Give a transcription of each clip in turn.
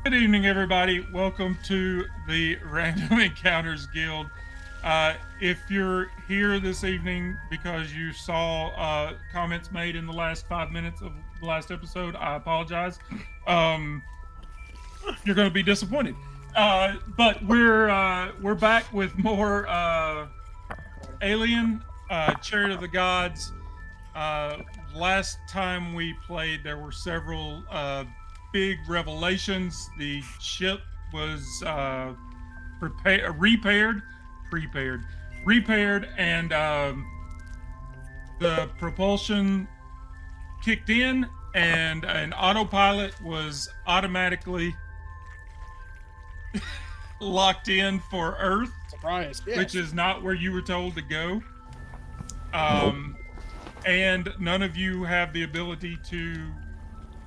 Good evening, everybody. Welcome to the Random Encounters Guild. If you're here this evening because you saw comments made in the last 5 minutes of the last episode, I apologize. You're going to be disappointed. But we're back with more Alien, Chariot of the Gods. Last time we played, there were several big revelations. The ship was repaired, and the propulsion kicked in, and an autopilot was automatically locked in for Earth. Surprise! Yes. Which is not where you were told to go. And none of you have the ability to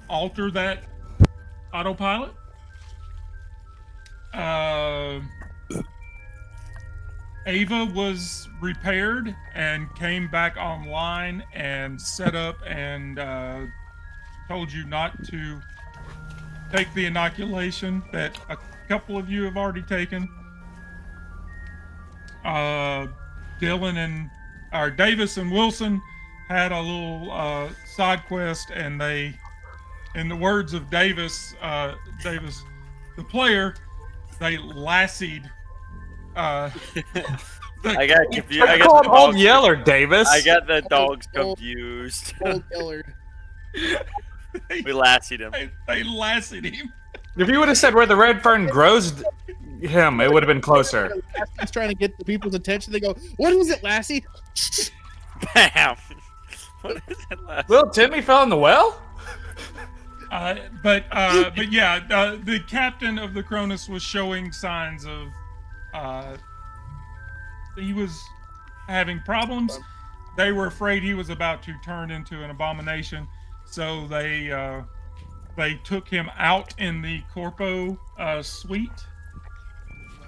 alter that autopilot. Ava was repaired and came back online and set up and told you not to take the inoculation that a couple of you have already taken. Davis and Wilson had a little side quest, and they, in the words of Davis, the player, they lassied. I got confused. I called Old Yeller, Davis. I got the dogs confused. Old Yeller. We lassied him. They lassied him. If you would have said where the red fern grows him, it would have been closer. He's trying to get the people's attention. They go, "What is it, Lassie?" Bam. What is it, Lassie? Little Timmy fell in the well? But yeah, the captain of the Cronus was showing signs of he was having problems. They were afraid he was about to turn into an abomination, so they took him out in the Corpo suite.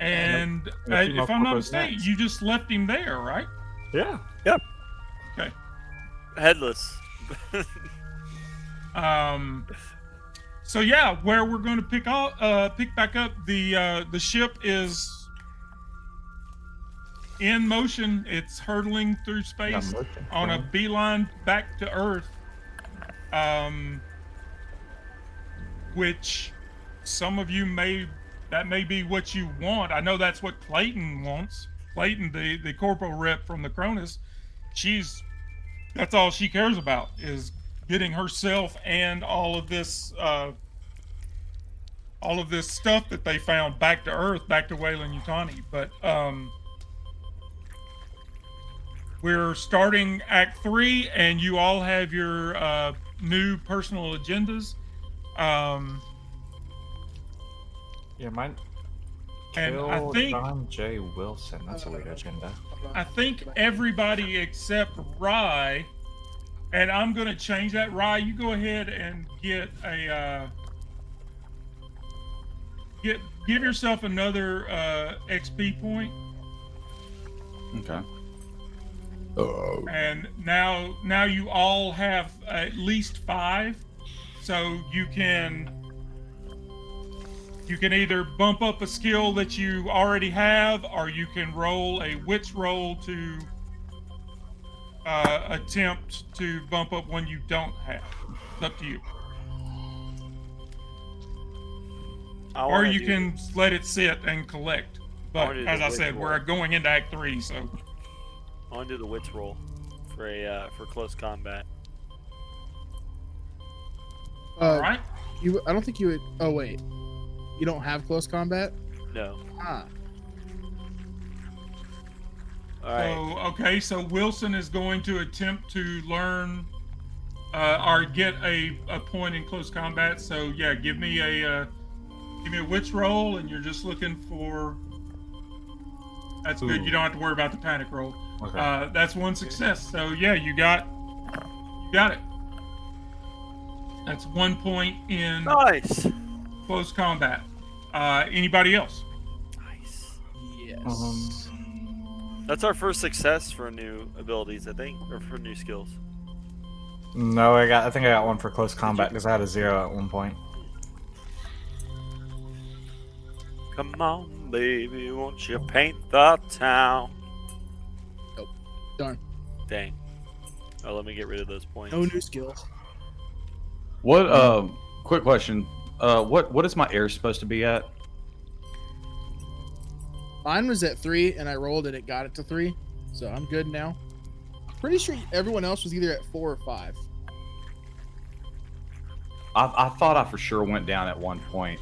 And if I'm not mistaken, you just left him there, right? Yeah. Yep. Okay. Headless. So yeah, where we're going to pick back up, the ship is in motion. It's hurtling through space on a beeline back to Earth. Which some of you may be what you want. I know that's what Clayton wants. Clayton, the corporal rep from the Cronus, that's all she cares about is getting herself and all of this stuff that they found back to Earth, back to Weyland-Yutani. But we're starting Act 3, and you all have your new personal agendas. Yeah, mine. And Kill I think John J. Wilson. That's a weird agenda. I think everybody except Rye, and I'm gonna change that. Rye, you go ahead and get a give yourself another XP point. Okay. And now you all have at least 5, so you can either bump up a skill that you already have, or you can roll a wits roll to attempt to bump up one you don't have. It's up to you. Or you can let it sit and collect. But as I said, we're going into Act 3, so I want to do the wits roll for close combat. all right. I don't think you would. Oh wait, you don't have close combat. No. Ah. All right. So Wilson is going to attempt to learn or get a point in close combat. So yeah, give me a wits roll, and you're just looking for. That's good. You don't have to worry about the panic roll. Okay. That's one success. So yeah, you got it. That's 1 point in Nice. close combat. Anybody else? Nice. Yes. That's our first success for new abilities, I think, or for new skills. No, I think I got one for close combat because I had a 0 at one point. Come on, baby, won't you paint the town? Darn. Dang. Oh, let me get rid of those points. No new skills. What? Quick question. What is my air supposed to be at? Mine was at 3, and I rolled it. It got it to 3, so I'm good now. Pretty sure everyone else was either at 4 or 5. I thought I for sure went down at one point,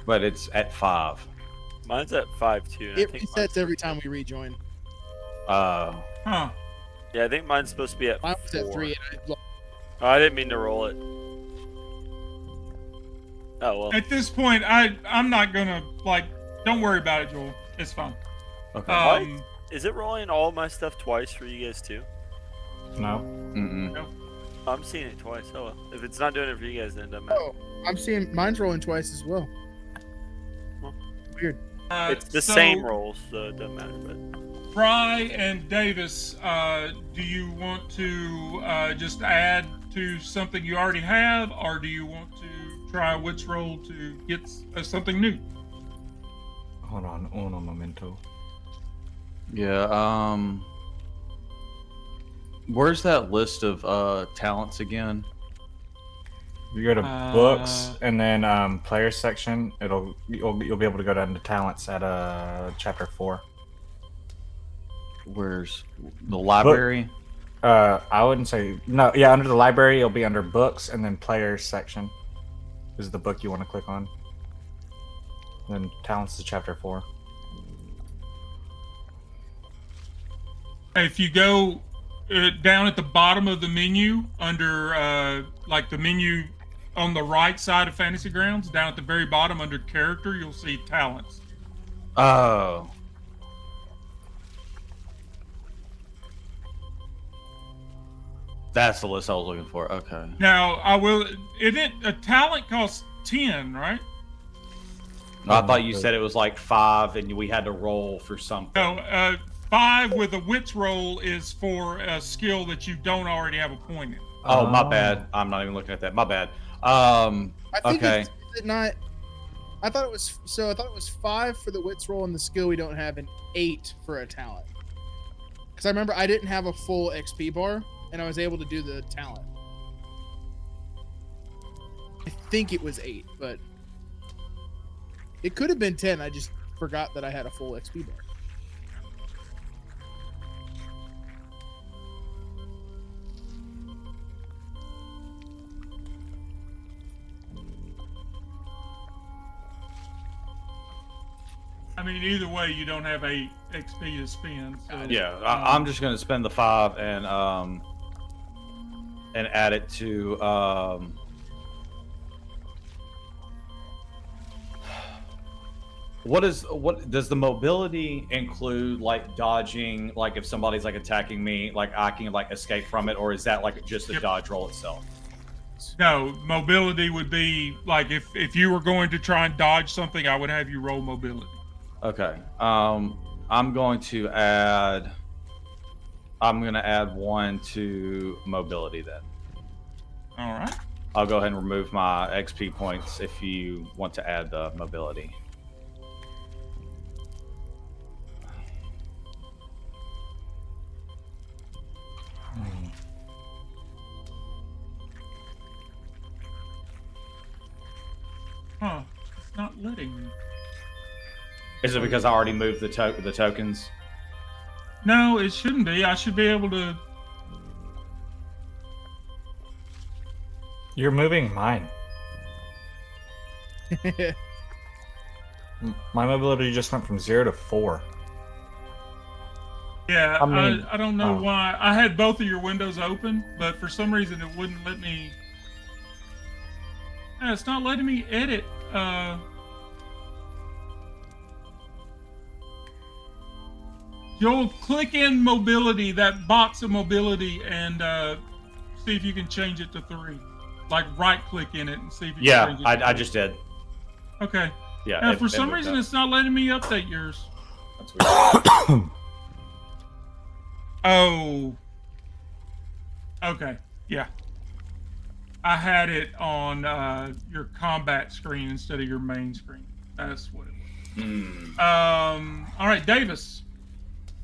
but it's at 5. Mine's at 5 too. And It I think resets every time we rejoin. Huh. Yeah, I think mine's supposed to be at Mine was 4. at 3, and Oh, I didn't mean to roll it. Oh well. At this point, I'm not gonna like. Don't worry about it, Joel. It's fine. Okay. Is it rolling all of my stuff twice for you guys too? No. Mm-mm. I'm seeing it twice. Oh well. If it's not doing it for you guys, then it doesn't matter. oh, I'm seeing mine's rolling twice as well. Well. Weird. It's the so, same rolls, so it doesn't matter. But Fry and Davis, do you want to just add to something you already have, or do you want to try which roll to get something new? Hold on, uno momento. Yeah. Where's that list of talents again? You go to books and then players section. You'll be able to go down to talents at chapter 4. Where's the library? I wouldn't say no. Yeah, under the library, it'll be under books and then players section is the book you want to click on. And then talents is chapter 4. If you go down at the bottom of the menu, under like the menu on the right side of Fantasy Grounds, down at the very bottom under character, you'll see talents. Oh. That's the list I was looking for. Okay. Now, a talent costs 10, right? I thought you said it was like 5 and we had to roll for something. No, 5 with a wits roll is for a skill that you don't already have a point in. Oh, my bad. I'm not even looking at that. My bad. I think Okay. is it not. I thought it was 5 for the wits roll and the skill we don't have, and 8 for a talent. Because I remember I didn't have a full XP bar, and I was able to do the talent. I think it was 8, but it could have been 10. I just forgot that I had a full XP bar. I mean, either way, you don't have 8 XP to spend. So, Yeah, I'm just gonna spend the 5 and add it to what does the mobility include? Like dodging, like if somebody's like attacking me, like I can like escape from it, or is that like just the dodge roll itself? No, mobility would be like if you were going to try and dodge something, I would have you roll mobility. Okay. I'm going to add 1 to mobility then. All right. I'll go ahead and remove my XP points if you want to add the mobility. Huh. It's not letting me. Is it because I already moved the tokens? No, it shouldn't be. I should be able to. You're moving mine. My mobility just went from 0 to 4. Yeah, I mean- I don't know why. I had both of your windows open, but for some reason it wouldn't let me. Yeah, it's not letting me edit. You'll click in mobility, that box of mobility, and see if you can change it to 3. Like right click in it and see if you Yeah, can change it. I just did. Okay. Yeah. Now, it- for it some moved reason, up. it's not letting me update yours. That's weird. Oh. Okay. Yeah. I had it on your combat screen instead of your main screen. That's what it was. All right, Davis.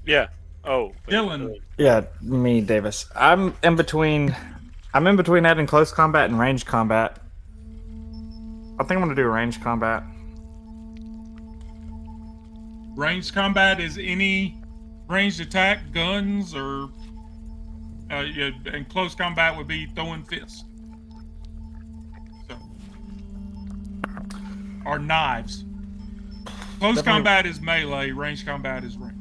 Yeah. Oh. wait, Dylan. Yeah, me, Davis. I'm in between adding close combat and range combat. I think I'm gonna do range combat. Ranged combat is any ranged attack, guns, or yeah, and close combat would be throwing fists. So, or knives. Close Definitely- combat is melee. Ranged combat is ranged.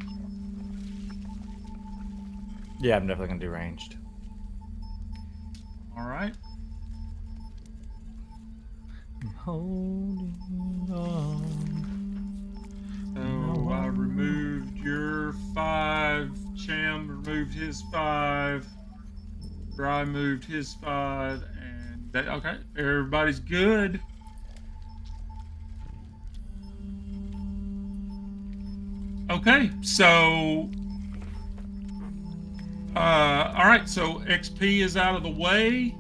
Yeah, I'm definitely gonna do ranged. All right. I'm holding on. So I removed your 5. Cham removed his 5. Dry moved his 5, and that, okay, everybody's good. Okay, so all right, so XP is out of the way.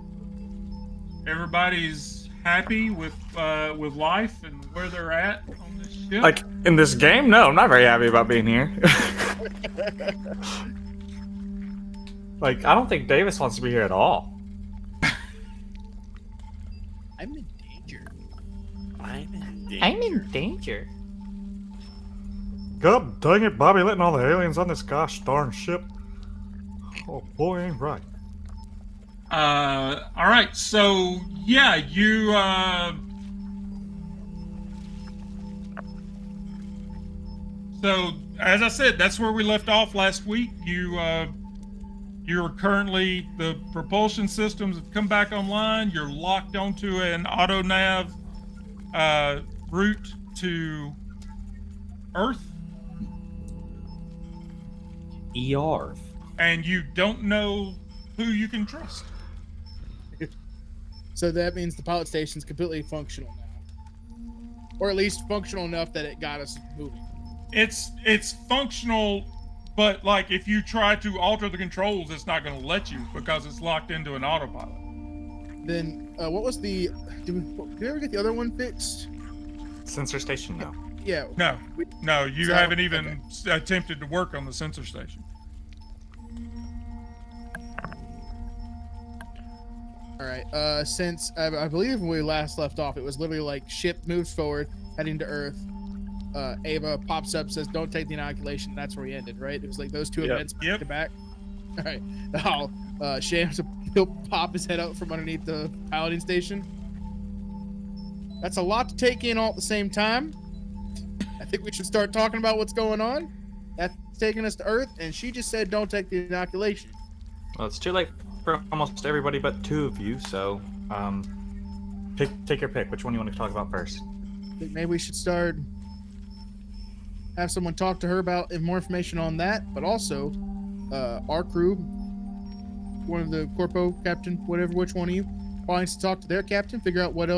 Everybody's happy with life and where they're at on this ship. Like in this game, no, I'm not very happy about being here. Like, I don't think Davis wants to be here at all. I'm in danger. I'm in danger. God dang it, Bobby, letting all the aliens on this gosh darn ship. Oh boy, ain't right. All right, so yeah, you so as I said, that's where we left off last week. You're currently, the propulsion systems have come back online. You're locked onto an auto nav route to Earth, ER. and you don't know who you can trust. So that means the pilot station's completely functional now, or at least functional enough that it got us moving. It's functional, but like if you try to alter the controls, it's not going to let you because it's locked into an autopilot. Then what was the? Did we ever get the other one fixed? Sensor station, no. Yeah. No, you So, haven't even attempted to work on the sensor station. All right. Since I believe when we last left off, it was literally like ship moves forward, heading to Earth. Ava pops up, says, "Don't take the inoculation." That's where we ended, right? It was like those two Yep. events back Yep. to back. All right. Now, Shams, he'll pop his head out from underneath the piloting station. That's a lot to take in all at the same time. I think we should start talking about what's going on. That's taking us to Earth, and she just said, "Don't take the inoculation." Well, it's too late for almost everybody but 2 of you, so take your pick. Which one you want to talk about first? I think maybe we should have someone talk to her about more information on that, but also our crew, one of the corpo captain, whatever, which one of you, probably needs to talk to their captain, figure out what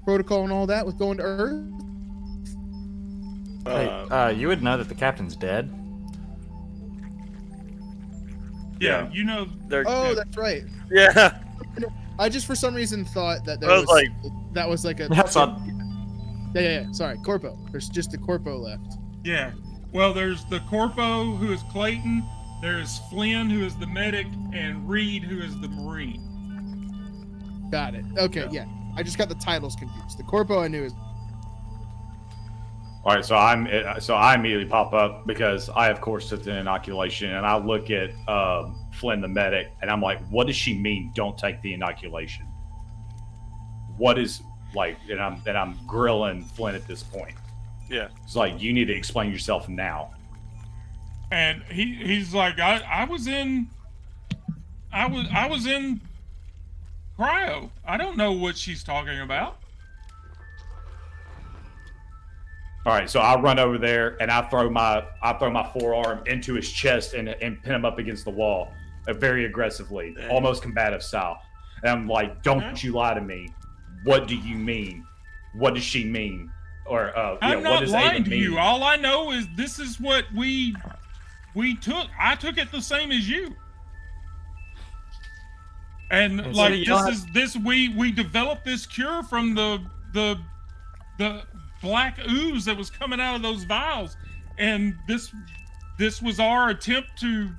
protocol and all that with going to Earth. Hey, you would know that the captain's dead. Yeah, Yeah. you know. Oh, that's right. Yeah. I just for some reason thought that I was like- that was like a That's odd. yeah. Sorry, corpo. There's just a corpo left. Yeah. Well, there's the corpo who is Clayton. There's Flynn who is the medic, and Reed who is the marine. Got it. Okay, yeah. I just got the titles confused. The corpo I knew is. All right, so I immediately pop up because I, of course, took the inoculation, and I look at Flynn, the medic, and I'm like, "What does she mean? Don't take the inoculation? What is like?" And I'm grilling Flynn at this point. Yeah. It's like, you need to explain yourself now. And he's like, I was in cryo. I don't know what she's talking about. All right, so I run over there and I throw my forearm into his chest and pin him up against the wall, very aggressively, almost combative style. And I'm like, "Don't you lie to me? What do you mean? What does she mean? Or I'm what not does lying Ava to mean?" you. All I know is this is what we took. I took it the same as you. And So like we developed this cure from the black ooze that was coming out of those vials, and this was our attempt to.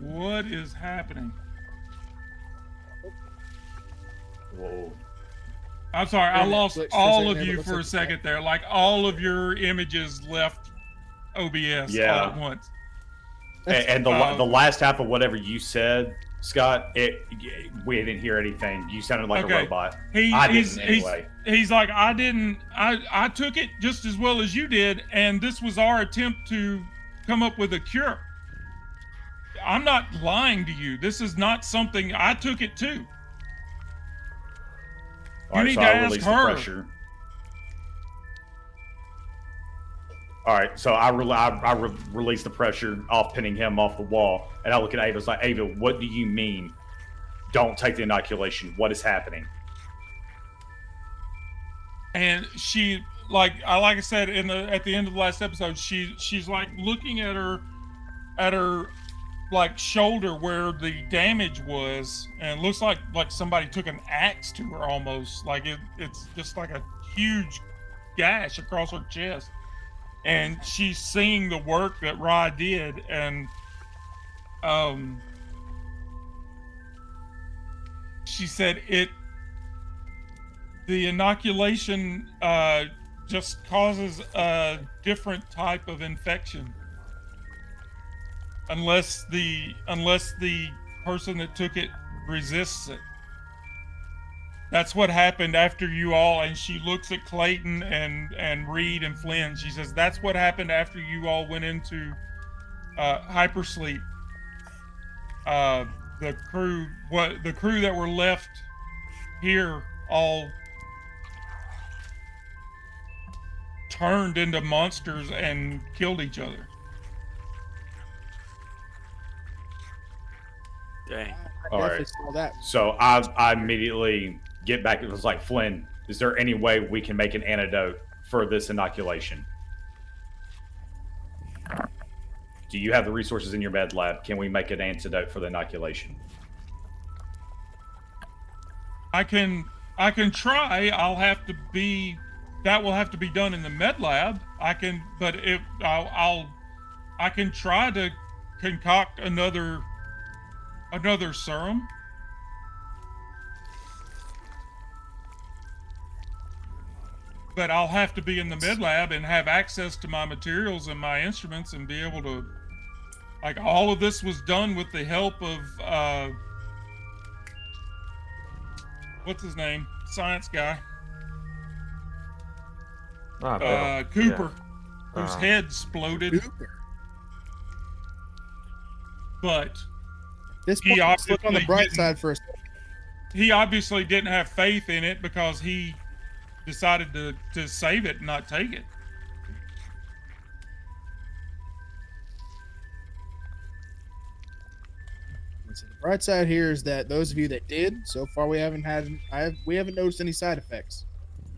What is happening? Whoa. I'm sorry, I Internet lost glitched for a all second of there, but you looks for a like it's second there. Like all of your images left OBS all Yeah. at once. And the last half of whatever you said, Scott, we didn't hear anything. You sounded like a robot. I didn't anyway. He's like, I took it just as well as you did, and this was our attempt to come up with a cure. I'm not lying to you. This is not something I took it too. All right, need so to I ask release her. the pressure. All right, so I release the pressure off, pinning him off the wall, and I look at Ava. It's like, Ava, what do you mean? Don't take the inoculation. What is happening? And she, like I said at the end of the last episode, she's like looking at her like shoulder where the damage was, and it looks like somebody took an axe to her almost. Like it's just like a huge gash across her chest. And she's seeing the work that Ra did, and she said the inoculation just causes a different type of infection unless the person that took it resists it. That's what happened after you all, and she looks at Clayton and Reed and Flynn. She says, that's what happened after you all went into hypersleep. The crew that were left here all turned into monsters and killed each other. Dang. I All definitely right. saw that. So I immediately get back. It was like, Flynn, is there any way we can make an antidote for this inoculation? Do you have the resources in your med lab? Can we make an antidote for the inoculation? I can try. That will have to be done in the med lab. I can try to concoct another serum. But I'll have to be in the med lab and have access to my materials and my instruments and be able to, like, all of this was done with the help of what's his name? Science guy. Cooper, whose head exploded. Cooper. But This He point, let's look on the obviously bright didn't- side for a second. he obviously didn't have faith in it because he decided to save it and not take it. So the bright side here is that those of you that did, so far we haven't noticed any side effects.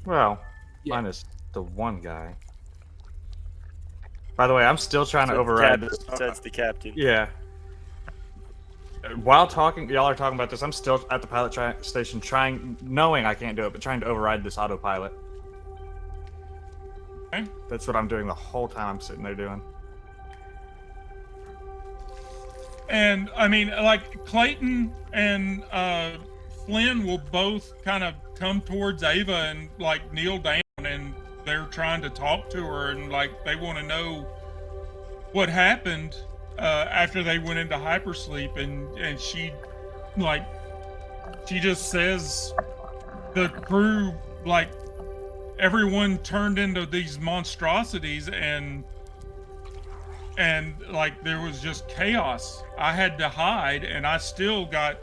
Well, Yeah. minus the one guy. By the way, I'm still trying to override this. That's the captain. Yeah. While y'all are talking about this, I'm still at the pilot station knowing I can't do it, but trying to override this autopilot. Okay. That's what I'm doing the whole time I'm sitting there doing. And I mean, like Clayton and Flynn will both kind of come towards Ava and like kneel down, and they're trying to talk to her, and like they want to know what happened after they went into hypersleep, and she just says the crew, like, everyone turned into these monstrosities, and like there was just chaos. I had to hide, and I still got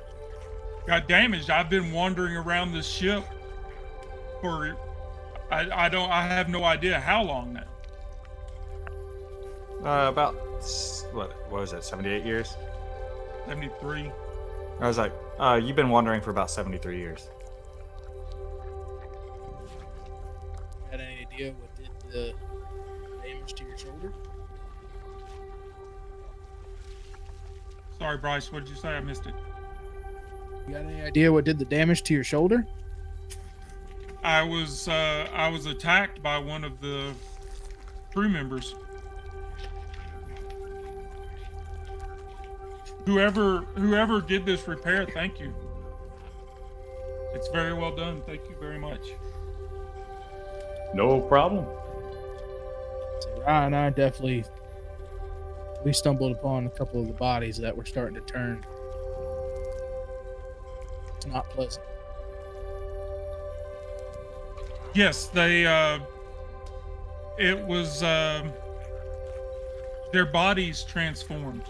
damaged. I've been wandering around this ship for I have no idea how long now. About what was it? 78 years. 73. I was like, you've been wandering for about 73 years. Had any idea what did the damage to your shoulder? Sorry, Bryce. What did you say? I missed it. You got any idea what did the damage to your shoulder? I was attacked by one of the crew members. Whoever did this repair, thank you. It's very well done. Thank you very much. No problem. So Ryan and I we stumbled upon a couple of the bodies that were starting to turn. It's not pleasant. Yes, they it was their bodies transformed.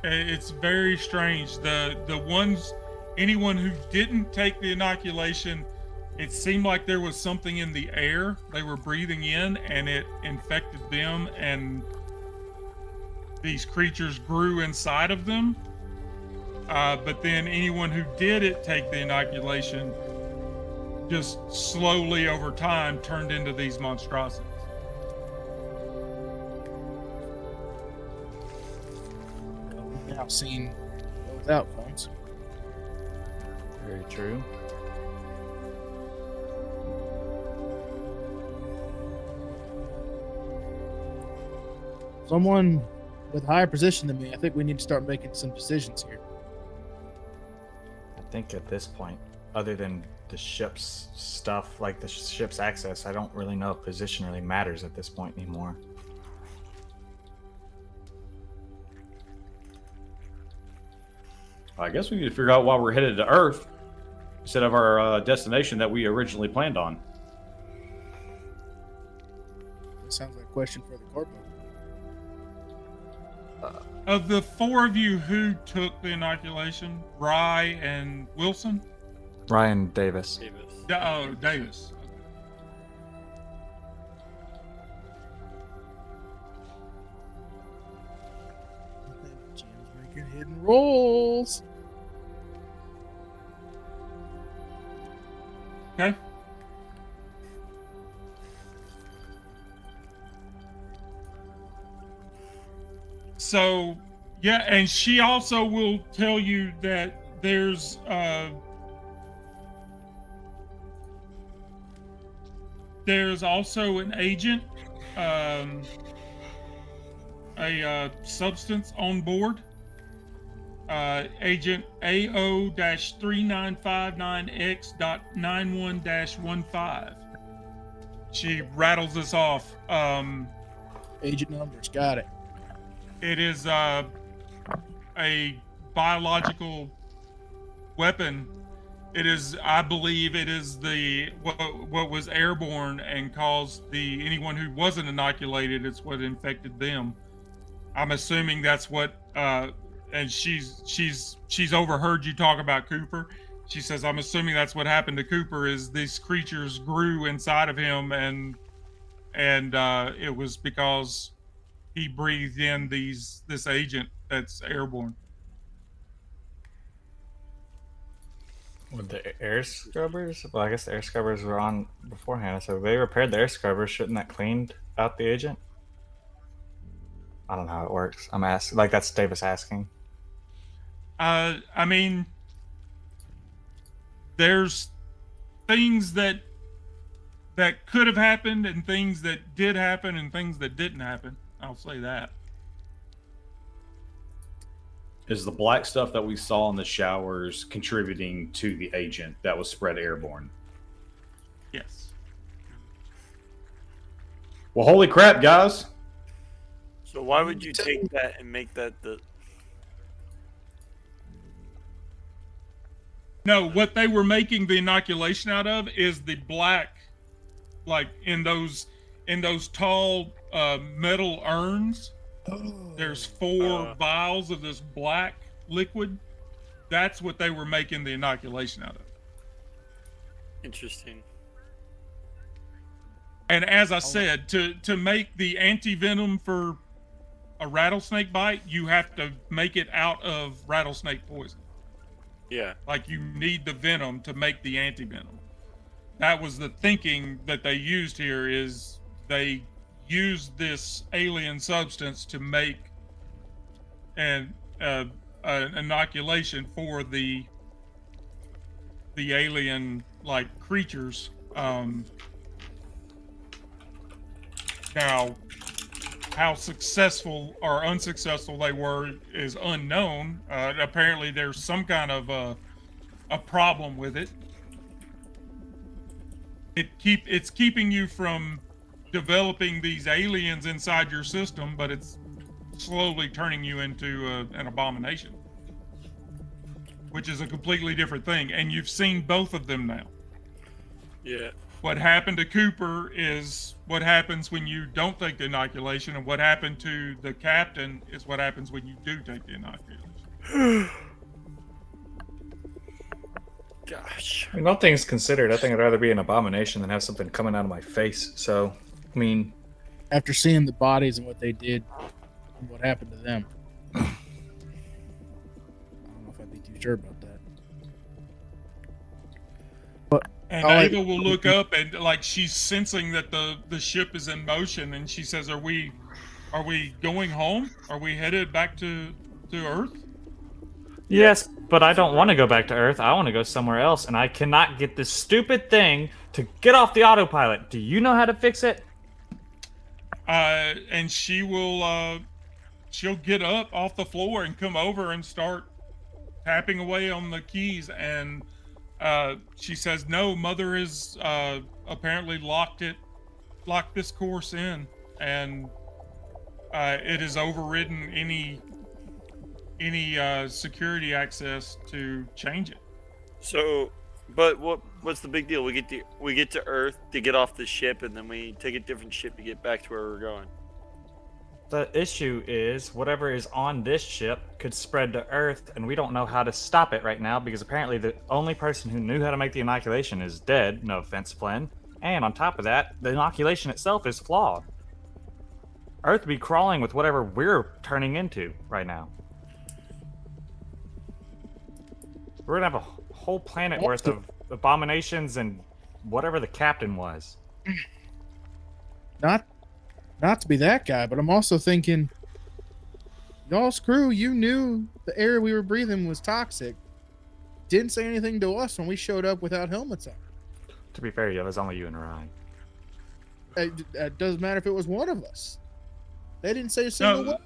It's very strange. The ones, anyone who didn't take the inoculation, it seemed like there was something in the air they were breathing in, and it infected them, and these creatures grew inside of them. But then anyone who did take the inoculation, just slowly over time turned into these monstrosities. We've now seen both outcomes. Very true. Someone with a higher position than me, I think we need to start making some decisions here. I think at this point, other than the ship's stuff, like the ship's access, I don't really know if position really matters at this point anymore. I guess we need to figure out why we're headed to Earth instead of our destination that we originally planned on. This sounds like a question for the corporal. Of the four of you who took the inoculation, Rye and Wilson? Ryan Davis. Davis. Jim's making hidden rolls. Okay. So, yeah, and she also will tell you that there's also an agent, a substance on board, agent AO-3959X.91-15. She rattles this off. Agent numbers, got it. It is a biological weapon. It is, I believe, it is what was airborne and caused anyone who wasn't inoculated. It's what infected them. I'm assuming that's what. And she's overheard you talk about Cooper. She says, I'm assuming that's what happened to Cooper. Is these creatures grew inside of him, and it was because he breathed in this agent that's airborne. With the air scrubbers? Well, I guess the air scrubbers were on beforehand. So if they repaired the air scrubbers, shouldn't that cleaned out the agent? I don't know how it works. I'm asking. Like, that's Davis asking. I mean, there's things that could have happened, and things that did happen, and things that didn't happen. I'll say that. Is the black stuff that we saw in the showers contributing to the agent that was spread airborne? Yes. Well, holy crap, guys. So why would you take that and make that the... No, what they were making the inoculation out of is the black, like in those tall metal urns. There's 4 vials of this black liquid. That's what they were making the inoculation out of. Interesting. And as I said, to make the anti-venom for a rattlesnake bite, you have to make it out of rattlesnake poison. Yeah. Like, you need the venom to make the anti-venom. That was the thinking that they used here, is they used this alien substance to make an inoculation for the alien like creatures. Now, how successful or unsuccessful they were is unknown. Apparently, there's some kind of a problem with it. It's keeping you from developing these aliens inside your system, but it's slowly turning you into an abomination, which is a completely different thing. And you've seen both of them now. Yeah. What happened to Cooper is what happens when you don't take the inoculation, and what happened to the captain is what happens when you do take the inoculation. Gosh. I mean, all things considered, I think I'd rather be an abomination than have something coming out of my face. So, I mean, After seeing the bodies and what they did, and what happened to them, I don't know if I'd be too sure about that. And Oh, Ava will look up and like she's sensing that the ship is in motion, and she says, "Are we going home? Are we headed back to Earth?" yes, but I don't want to go back to Earth. I want to go somewhere else, and I cannot get this stupid thing to get off the autopilot. Do you know how to fix it? And she will she'll get up off the floor and come over and start tapping away on the keys, and she says, "No, Mother has apparently locked this course in, and it has overridden any security access to change it." So, but what's the big deal? We get to Earth to get off the ship, and then we take a different ship to get back to where we're going. The issue is whatever is on this ship could spread to Earth, and we don't know how to stop it right now because apparently the only person who knew how to make the inoculation is dead. No offense, Flynn. And on top of that, the inoculation itself is flawed. Earth would be crawling with whatever we're turning into right now. We're gonna have a whole planet worth of abominations and whatever the captain was. Not to be that guy, but I'm also thinking, y'all's crew, you knew the air we were breathing was toxic. Didn't say anything to us when we showed up without helmets on. To be fair, it was only you and Ryan. It doesn't matter if it was one of us. They didn't say a single No, word.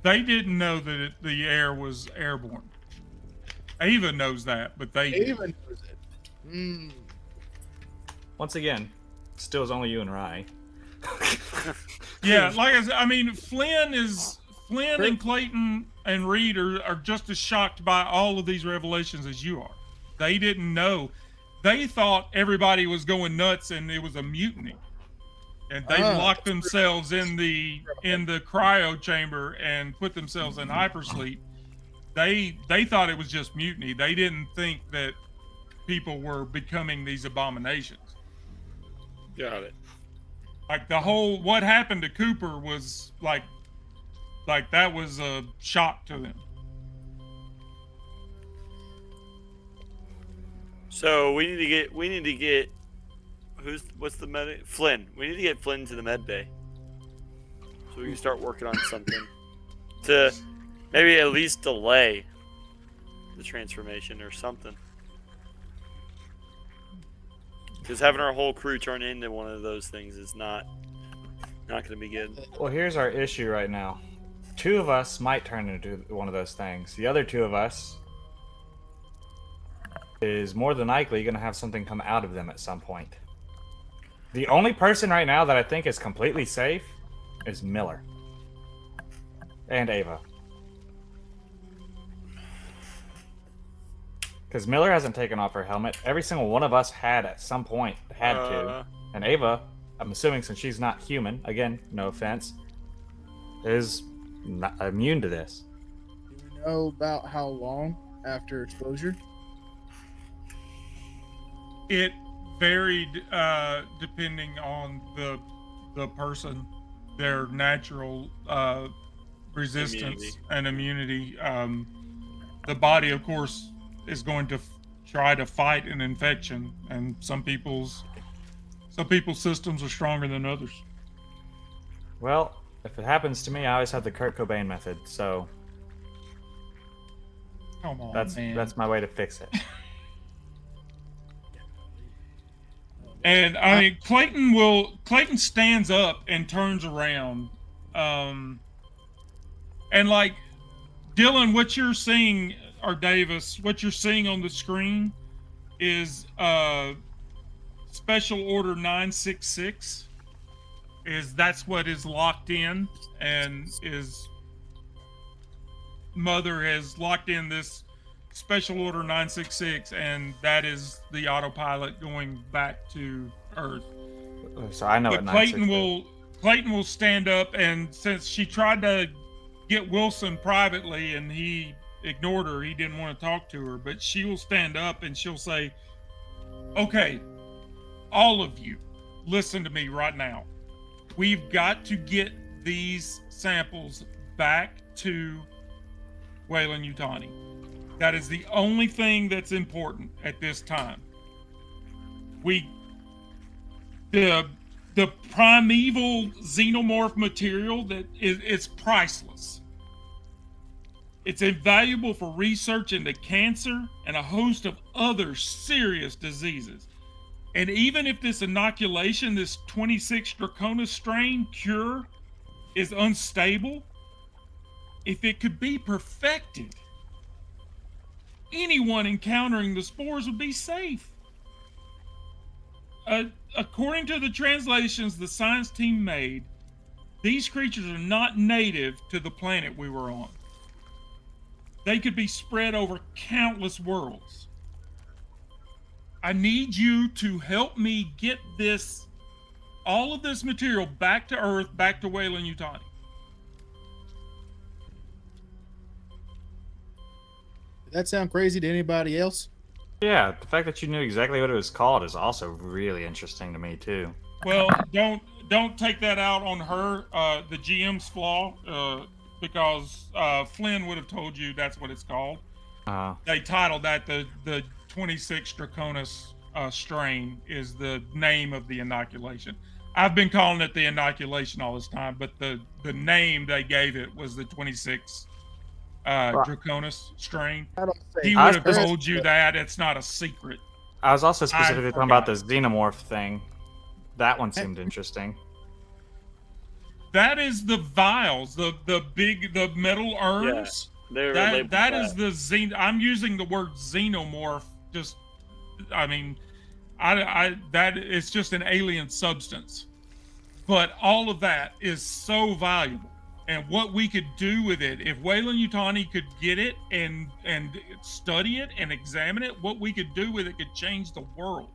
they didn't know that the air was airborne. Ava knows that, but they They didn't. even knows it. Mm. Once again, still is only you and Ryan. Yeah, like I said, I mean, Flynn and Clayton and Reed are just as shocked by all of these revelations as you are. They didn't know. They thought everybody was going nuts and it was a mutiny. And they locked themselves in the cryo chamber and put themselves in hypersleep. They thought it was just mutiny. They didn't think that people were becoming these abominations. Got it. Like the whole what happened to Cooper was like that was a shock to them. So we need to get what's the med? Flynn. We need to get Flynn to the med bay, so we can start working on something to maybe at least delay the transformation or something. Because having our whole crew turn into one of those things is not going to be good. Well, here's our issue right now. 2 of us might turn into one of those things. The other 2 of us is more than likely going to have something come out of them at some point. The only person right now that I think is completely safe is Miller. And Ava. Because Miller hasn't taken off her helmet. Every single one of us had at some point had to. And Ava, I'm assuming since she's not human, again, no offense, is not immune to this. Do we know about how long after exposure? It varied depending on the person, their natural resistance and immunity. The body, of course, is going to try to fight an infection, and some people's systems are stronger than others. Well, if it happens to me, I always have the Kurt Cobain method, so Come on, that's man. my way to fix it. And I mean, Clayton stands up and turns around, and like Dylan, what you're seeing, or Davis, what you're seeing on the screen is Special Order 966. That's what is locked in, and is Mother has locked in this Special Order 966, and that is the autopilot going back to Earth. So I know But what Clayton will stand up, and since she tried to get Wilson privately and he ignored her, he didn't want to talk to her, but she will stand up and she'll say, "Okay, all of you, listen to me right now. We've got to get these samples back to Weyland-Yutani. That is the only thing that's important at this time. The primeval xenomorph material it's priceless. It's invaluable for research into cancer and a host of other serious diseases. And even if this inoculation, this 26 Draconis strain cure, is unstable, if it could be perfected, anyone encountering the spores would be safe. According to the translations the science team made, these creatures are not native to the planet we were on. They could be spread over countless worlds. I need you to help me get all of this material back to Earth, back to Weyland-Yutani." Did that sound crazy to anybody else? Yeah, the fact that you knew exactly what it was called is also really interesting to me too. Well, don't take that out on her, the GM's flaw, because Flynn would have told you that's what it's called. They titled that the 26 Draconis strain is the name of the inoculation. I've been calling it the inoculation all this time, but the name they gave it was the 26 Draconis strain. He would have told you that. It's not a secret. I was also specifically talking about the forgot. xenomorph thing. That one seemed interesting. That is the vials, the metal urns. Yeah, that is the I'm using the word xenomorph. Just, I mean, that it's just an alien substance, but all of that is so valuable. And what we could do with it, if Weyland-Yutani could get it and study it and examine it, what we could do with it could change the world.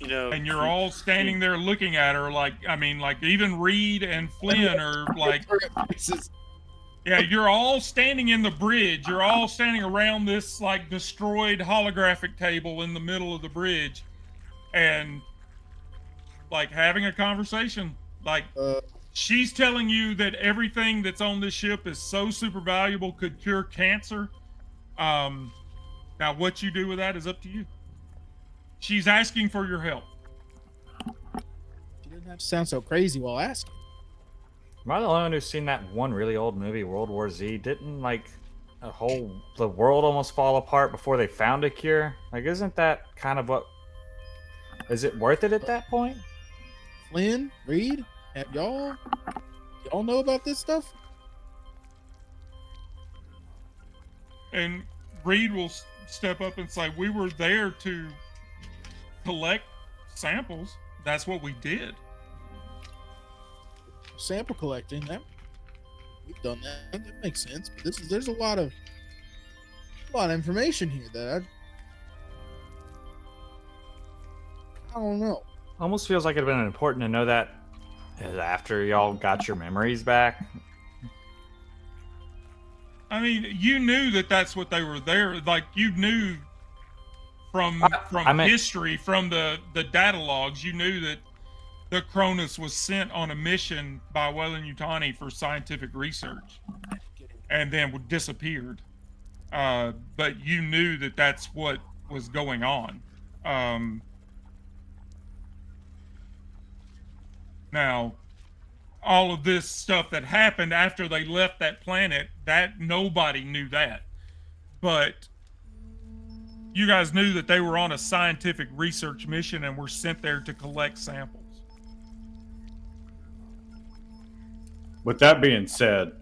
You know, And you're all standing there looking at her like even Reed and Flynn are like, yeah, you're all standing in the bridge. You're all standing around this like destroyed holographic table in the middle of the bridge and like having a conversation. Like she's telling you that everything that's on this ship is so super valuable, could cure cancer. Now what you do with that is up to you. She's asking for your help. She didn't have to sound so crazy while asking. Am I the only one who's seen that one really old movie, World War Z? Didn't like the world almost fall apart before they found a cure? Like, isn't that kind of what? Is it worth it at that point? Flynn, Reed, y'all know about this stuff? And Reed will step up and say, "We were there to collect samples. That's what we did." Sample collecting, we've done that. That makes sense. But there's a lot of information here that I don't know. Almost feels like it'd have been important to know that after y'all got your memories back. I mean, you knew that that's what they were there. Like you knew from history, from the data logs, you knew that the Cronus was sent on a mission by Weyland-Yutani for scientific research, and then disappeared. But you knew that that's what was going on. Now, all of this stuff that happened after they left that planet, that nobody knew that. But you guys knew that they were on a scientific research mission and were sent there to collect samples. With that being said,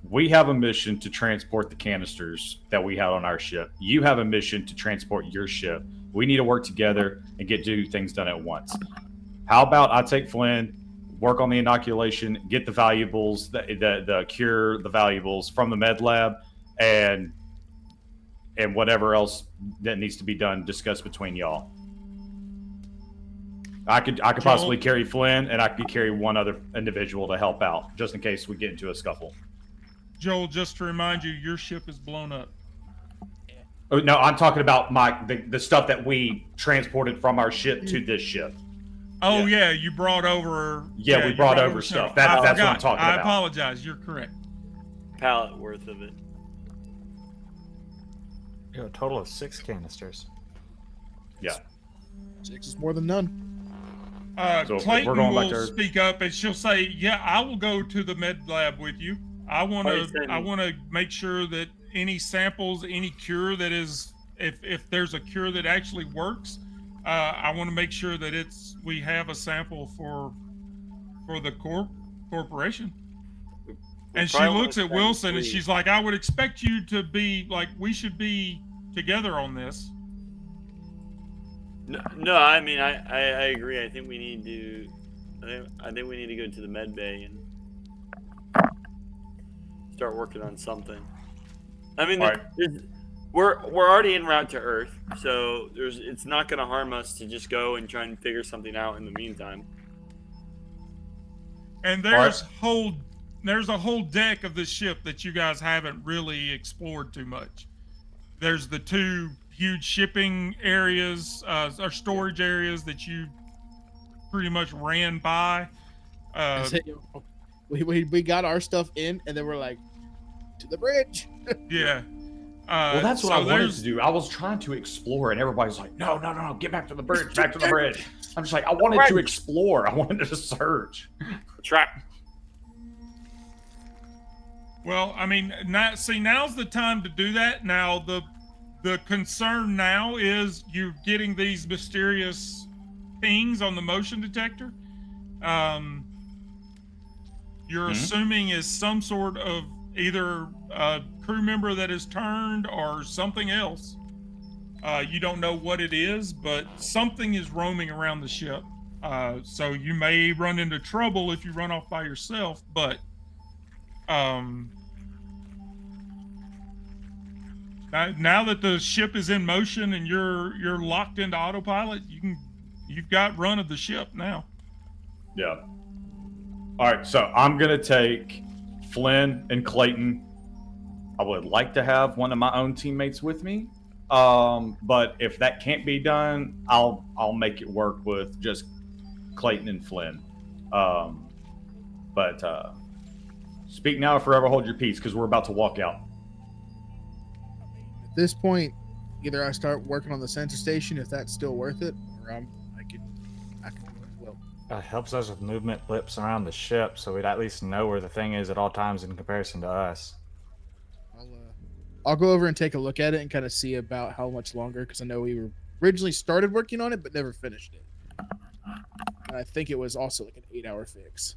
we have a mission to transport the canisters that we had on our ship. You have a mission to transport your ship. We need to work together and get two things done at once. How about I take Flynn, work on the inoculation, get the valuables, the cure, the valuables from the med lab, and whatever else that needs to be done, discuss between y'all. I could possibly carry Flynn, and I could carry one other individual to help out, just in case we get into a scuffle. Joel, just to remind you, your ship is blown up. Oh, no, I'm talking about the stuff that we transported from our ship to this ship. Oh yeah, you brought over. Yeah, we brought over stuff. That's what I'm talking about. I apologize. You're correct. Pallet worth of it. You know, a total of 6 canisters. Yeah. 6 is more than none. So Clayton we're going back will there. speak up, and she'll say, "Yeah, I will go to the med lab with you. I want to make sure that any samples, any cure that is, if there's a cure that actually works, I want to make sure that we have a sample for the corporation." And she looks at Wilson and she's like, "I would expect you to be like, we should be together on this." No, I mean I agree. I think we need to. I think we need to go to the med bay and start working on something. I mean, we're already en route to Earth, so it's not going to harm us to just go and try and figure something out in the meantime. And there's a whole deck of this ship that you guys haven't really explored too much. There's the 2 huge shipping areas, or storage areas that you pretty much ran by. We got our stuff in, and then we're like, to the bridge. Yeah. Well, that's what I wanted to do. I was trying to explore, and everybody's like, no, get back to the bridge, back to the bridge. I'm just like, I wanted to explore. I wanted to search. Trap. Well, I mean, now's the time to do that. Now, the concern now is you're getting these mysterious pings on the motion detector. You're assuming is some sort of either a crew member that is turned or something else. You don't know what it is, but something is roaming around the ship. So you may run into trouble if you run off by yourself, but now that the ship is in motion and you're locked into autopilot, you've got run of the ship now. Yeah. All right, so I'm gonna take Flynn and Clayton. I would like to have one of my own teammates with me, but if that can't be done, I'll make it work with just Clayton and Flynn. But speak now or forever hold your peace, because we're about to walk out. At this point, either I start working on the sensor station if that's still worth it, or I can do as well. It helps us with movement blips around the ship, so we'd at least know where the thing is at all times in comparison to us. I'll go over and take a look at it and kind of see about how much longer, because I know we were originally started working on it but never finished it. And I think it was also like an 8-hour fix.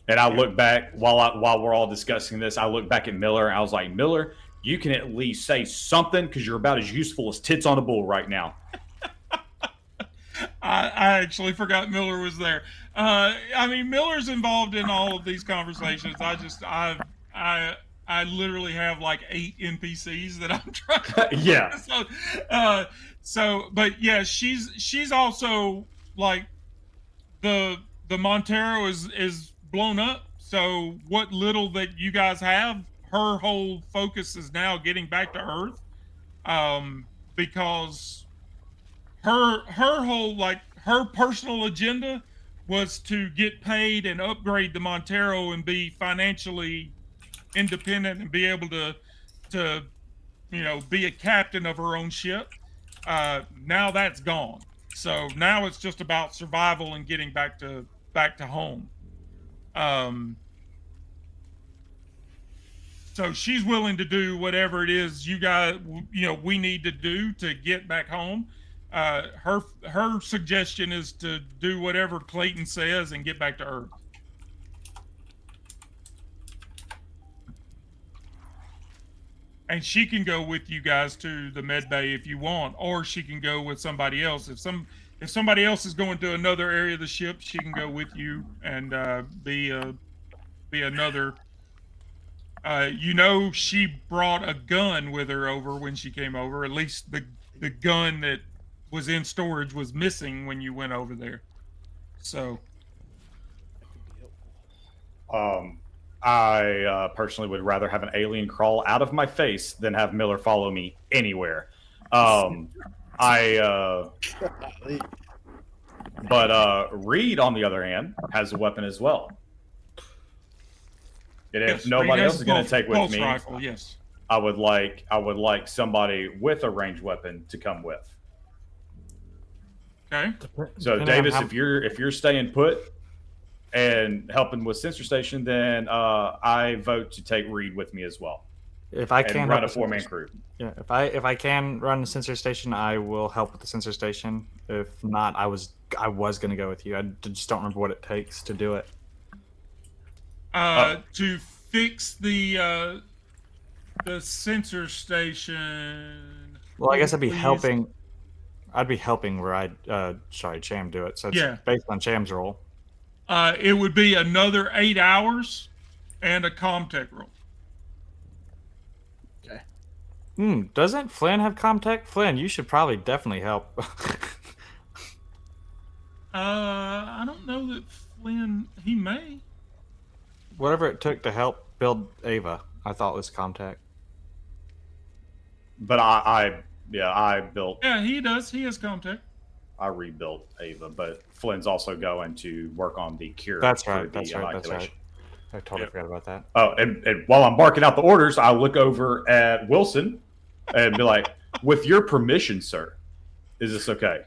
And I look back while we're all discussing this. I look back at Miller and I was like, Miller, you can at least say something, because you're about as useful as tits on a bull right now. I actually forgot Miller was there. I mean, Miller's involved in all of these conversations. I literally have like 8 NPCs that I'm trying to Yeah. But yeah, she's also like the Montero is blown up. So what little that you guys have, her whole focus is now getting back to Earth, because her whole, like, her personal agenda was to get paid and upgrade the Montero and be financially independent and be able to be a captain of her own ship. Now that's gone. So now it's just about survival and getting back to home. So she's willing to do whatever it is you guys, we need to do to get back home. Her suggestion is to do whatever Clayton says and get back to Earth. And she can go with you guys to the med bay if you want, or she can go with somebody else. If somebody else is going to another area of the ship, she can go with you and be another. She brought a gun with her over when she came over. At least the gun that was in storage was missing when you went over there. So, I personally would rather have an alien crawl out of my face than have Miller follow me anywhere. But Reed, on the other hand, has a weapon as well. And if nobody else is going to take with me, rifle, yes. I would like somebody with a ranged weapon to come with. Okay. So Davis, if you're staying put and helping with Sensor Station, then I vote to take Reed with me as well. If I can run a 4-man crew. Yeah, if I can run the sensor station, I will help with the sensor station. If not, I was going to go with you. I just don't remember what it takes to do it. To fix the sensor station. Well, I guess I'd be helping. I'd be helping where Cham do it. So it's based on Cham's role. It would be another 8 hours and a Comtech roll. Okay. Doesn't Flynn have Comtech? Flynn, you should probably definitely help. I don't know that Flynn. He may. Whatever it took to help build Ava, I thought was Comtech. But I built. Yeah, he does. He has Comtech. I rebuilt Ava, but Flynn's also going to work on the cure. That's right. That's right. I totally forgot about that. Oh, and while I'm barking out the orders, I look over at Wilson and be like, "With your permission, sir, is this okay?"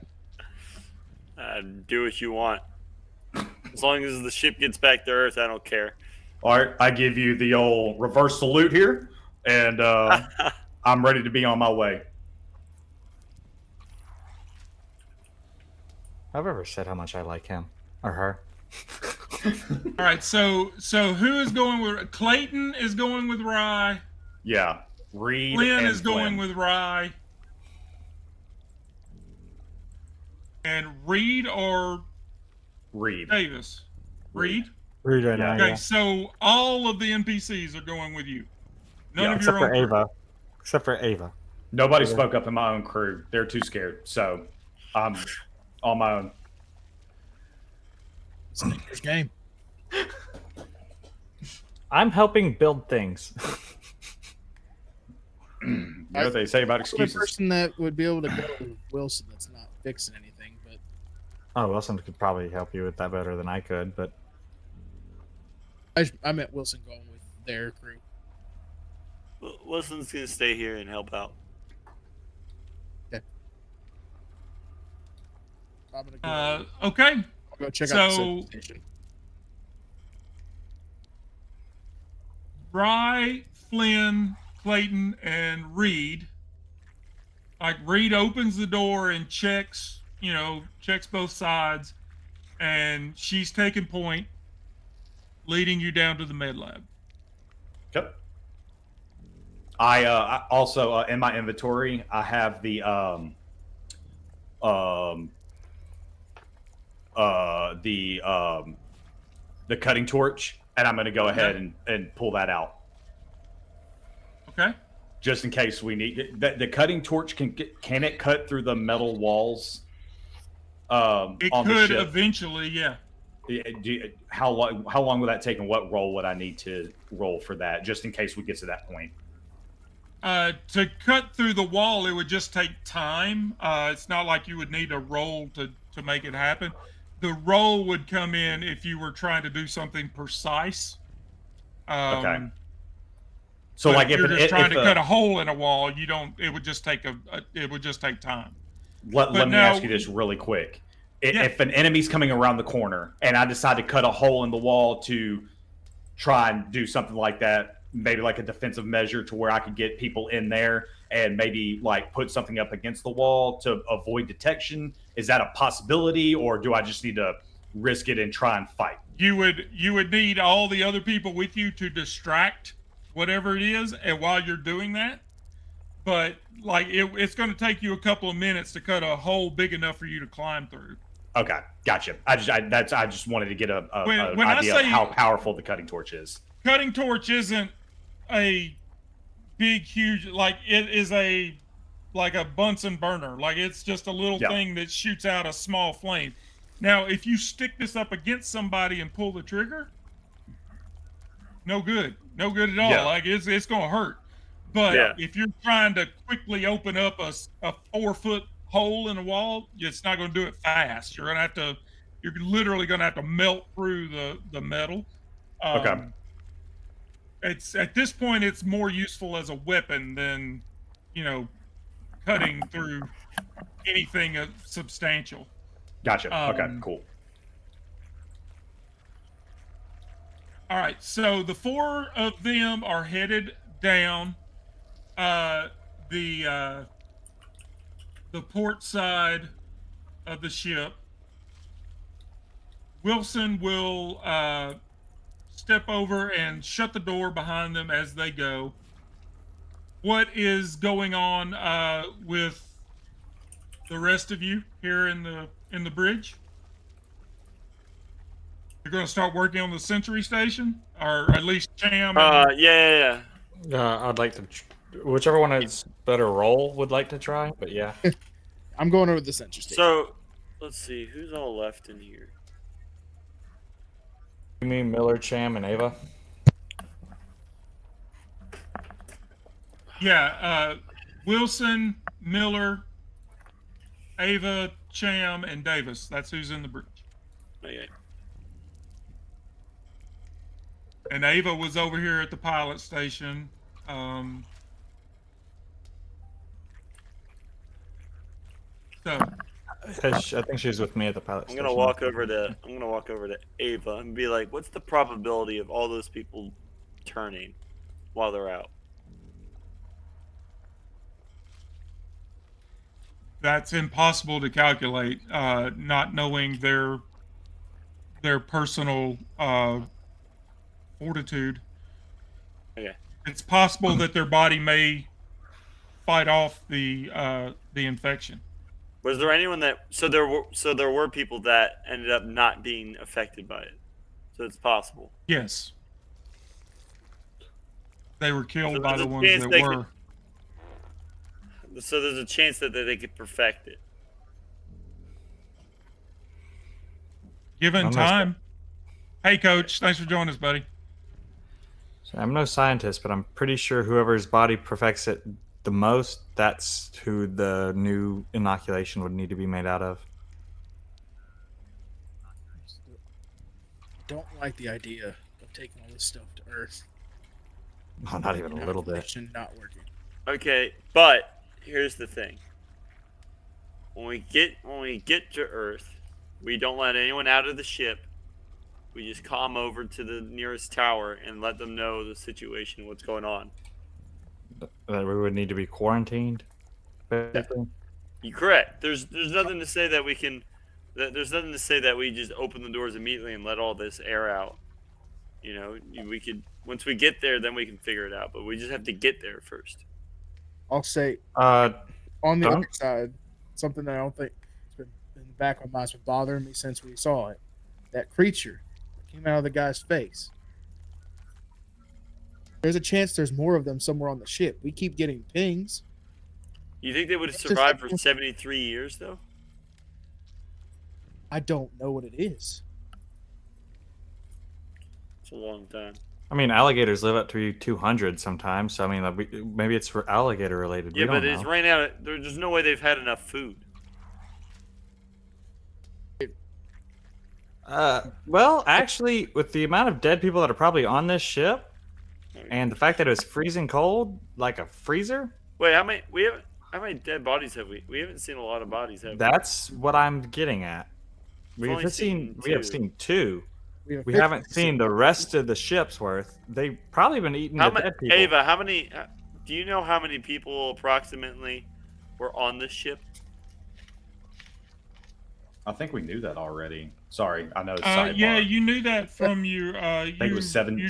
Do what you want. As long as the ship gets back to Earth, I don't care. All right, I give you the old reverse salute here, and I'm ready to be on my way. I've ever said how much I like him or her. All right, so who is going with Clayton? Is going with Rye. Yeah, Reed. Flynn is going with Rye. And Reed or Reed Davis? Reed. Reed right now. Okay, yeah. so all of the NPCs are going with you. None of except your for own. Ava. Except for Ava. Nobody spoke up in my own crew. They're too scared, so I'm on my own. It's a dangerous game. I'm helping build things. You know what they say about The excuses. person that would be able to go with Wilson that's not fixing anything, but Oh, Wilson could probably help you with that better than I could, but I meant Wilson going with their crew. Wilson's gonna stay here and help out. Okay. I'm gonna go. Okay. I'll go check out the so- sensor station. Rye, Flynn, Clayton, and Reed. Like Reed opens the door and checks both sides, and she's taking point, leading you down to the med lab. Yep. I also in my inventory I have the cutting torch, and I'm going to go ahead and pull that out. Okay. Just in case we need the cutting torch. Can it cut through the metal walls? It on could the ship? eventually, yeah. How long would that take, and what roll would I need to roll for that, just in case we get to that point? To cut through the wall, it would just take time. It's not like you would need a roll to make it happen. The roll would come in if you were trying to do something precise. Okay. So But like if you're an, just trying to if cut a hole in a wall, you don't. It would just take it would just take time. let me now- ask you this really quick. Yeah. If an enemy's coming around the corner and I decide to cut a hole in the wall to try and do something like that, maybe like a defensive measure to where I could get people in there and maybe like put something up against the wall to avoid detection, is that a possibility, or do I just need to risk it and try and fight? You would need all the other people with you to distract whatever it is, and while you're doing that, but like it's going to take you a couple of minutes to cut a hole big enough for you to climb through. Okay, gotcha. I just wanted to get a When I idea of say- how powerful the cutting torch is. Cutting torch isn't a big, huge, like it is like a Bunsen burner. Like it's just a little Yep. thing that shoots out a small flame. Now, if you stick this up against somebody and pull the trigger, no good at all. Yeah. Like it's gonna hurt. But Yeah. if you're trying to quickly open up a 4-foot hole in a wall, it's not gonna do it fast. You're literally gonna have to melt through the metal. Okay. It's at this point it's more useful as a weapon than, cutting through anything substantial. Gotcha. Okay, Um, cool. All right, so the 4 of them are headed down the port side of the ship. Wilson will step over and shut the door behind them as they go. What is going on with the rest of you here in the bridge? You're going to start working on the sentry station, or at least Cham. Yeah. I'd like to, whichever one has better roll would like to try, but yeah. I'm going over the sentry station. So, let's see, who's all left in here? You mean Miller, Cham, and Ava? Yeah, Wilson, Miller, Ava, Cham, and Davis. That's who's in the bridge. Okay. And Ava was over here at the pilot station. So I think she was with me at the pilot I'm station. gonna walk over to Ava and be like, "What's the probability of all those people turning while they're out?" that's impossible to calculate, not knowing their personal fortitude. Okay. It's possible that their body may fight off the infection. Was there anyone that so there were people that ended up not being affected by it? So it's possible. Yes. They were killed So by there's the a ones chance that they were. So there's a chance that they could perfect it. Given I'm not- time. Hey, Coach. Thanks for joining us, buddy. So I'm no scientist, but I'm pretty sure whoever's body perfects it the most, that's who the new inoculation would need to be made out of. Don't like the idea of taking all this stuff to Earth. No, not even a little bit. Inoculation not working. Okay, but here's the thing. When we get to Earth, we don't let anyone out of the ship. We just calm over to the nearest tower and let them know the situation, what's going on. That we would need to be quarantined. Basically. You're correct. There's nothing to say that we can. There's nothing to say that we just open the doors immediately and let all this air out. You know, we could once we get there, then we can figure it out. But we just have to get there first. I'll say Uh, on the Don't- other side, something that I don't think has been in the back of my mind's been bothering me since we saw it. That creature that came out of the guy's face. There's a chance there's more of them somewhere on the ship. We keep getting pings. You think they would have It's just survived for like- 73 years though? I don't know what it is. It's a long time. I mean, alligators live up to 200 sometimes. So I mean, like, maybe it's alligator related. Yeah, we but don't it's know. right now. There's no way they've had enough food. Well, actually, with the amount of dead people that are probably on this ship, And the fact that it was freezing cold, like a freezer, Wait, how many dead bodies have we? We haven't seen a lot of bodies, have we? that's what I'm getting at. only seen We have two. seen two. We, have We 50 haven't seen the rest of the ship's worth. They've probably been eating How the many? dead people. Ava, how many? Do you know how many people approximately were on this ship? I think we knew that already. Sorry, I know it's Yeah, sidebar. you knew that from your. I think it was 17,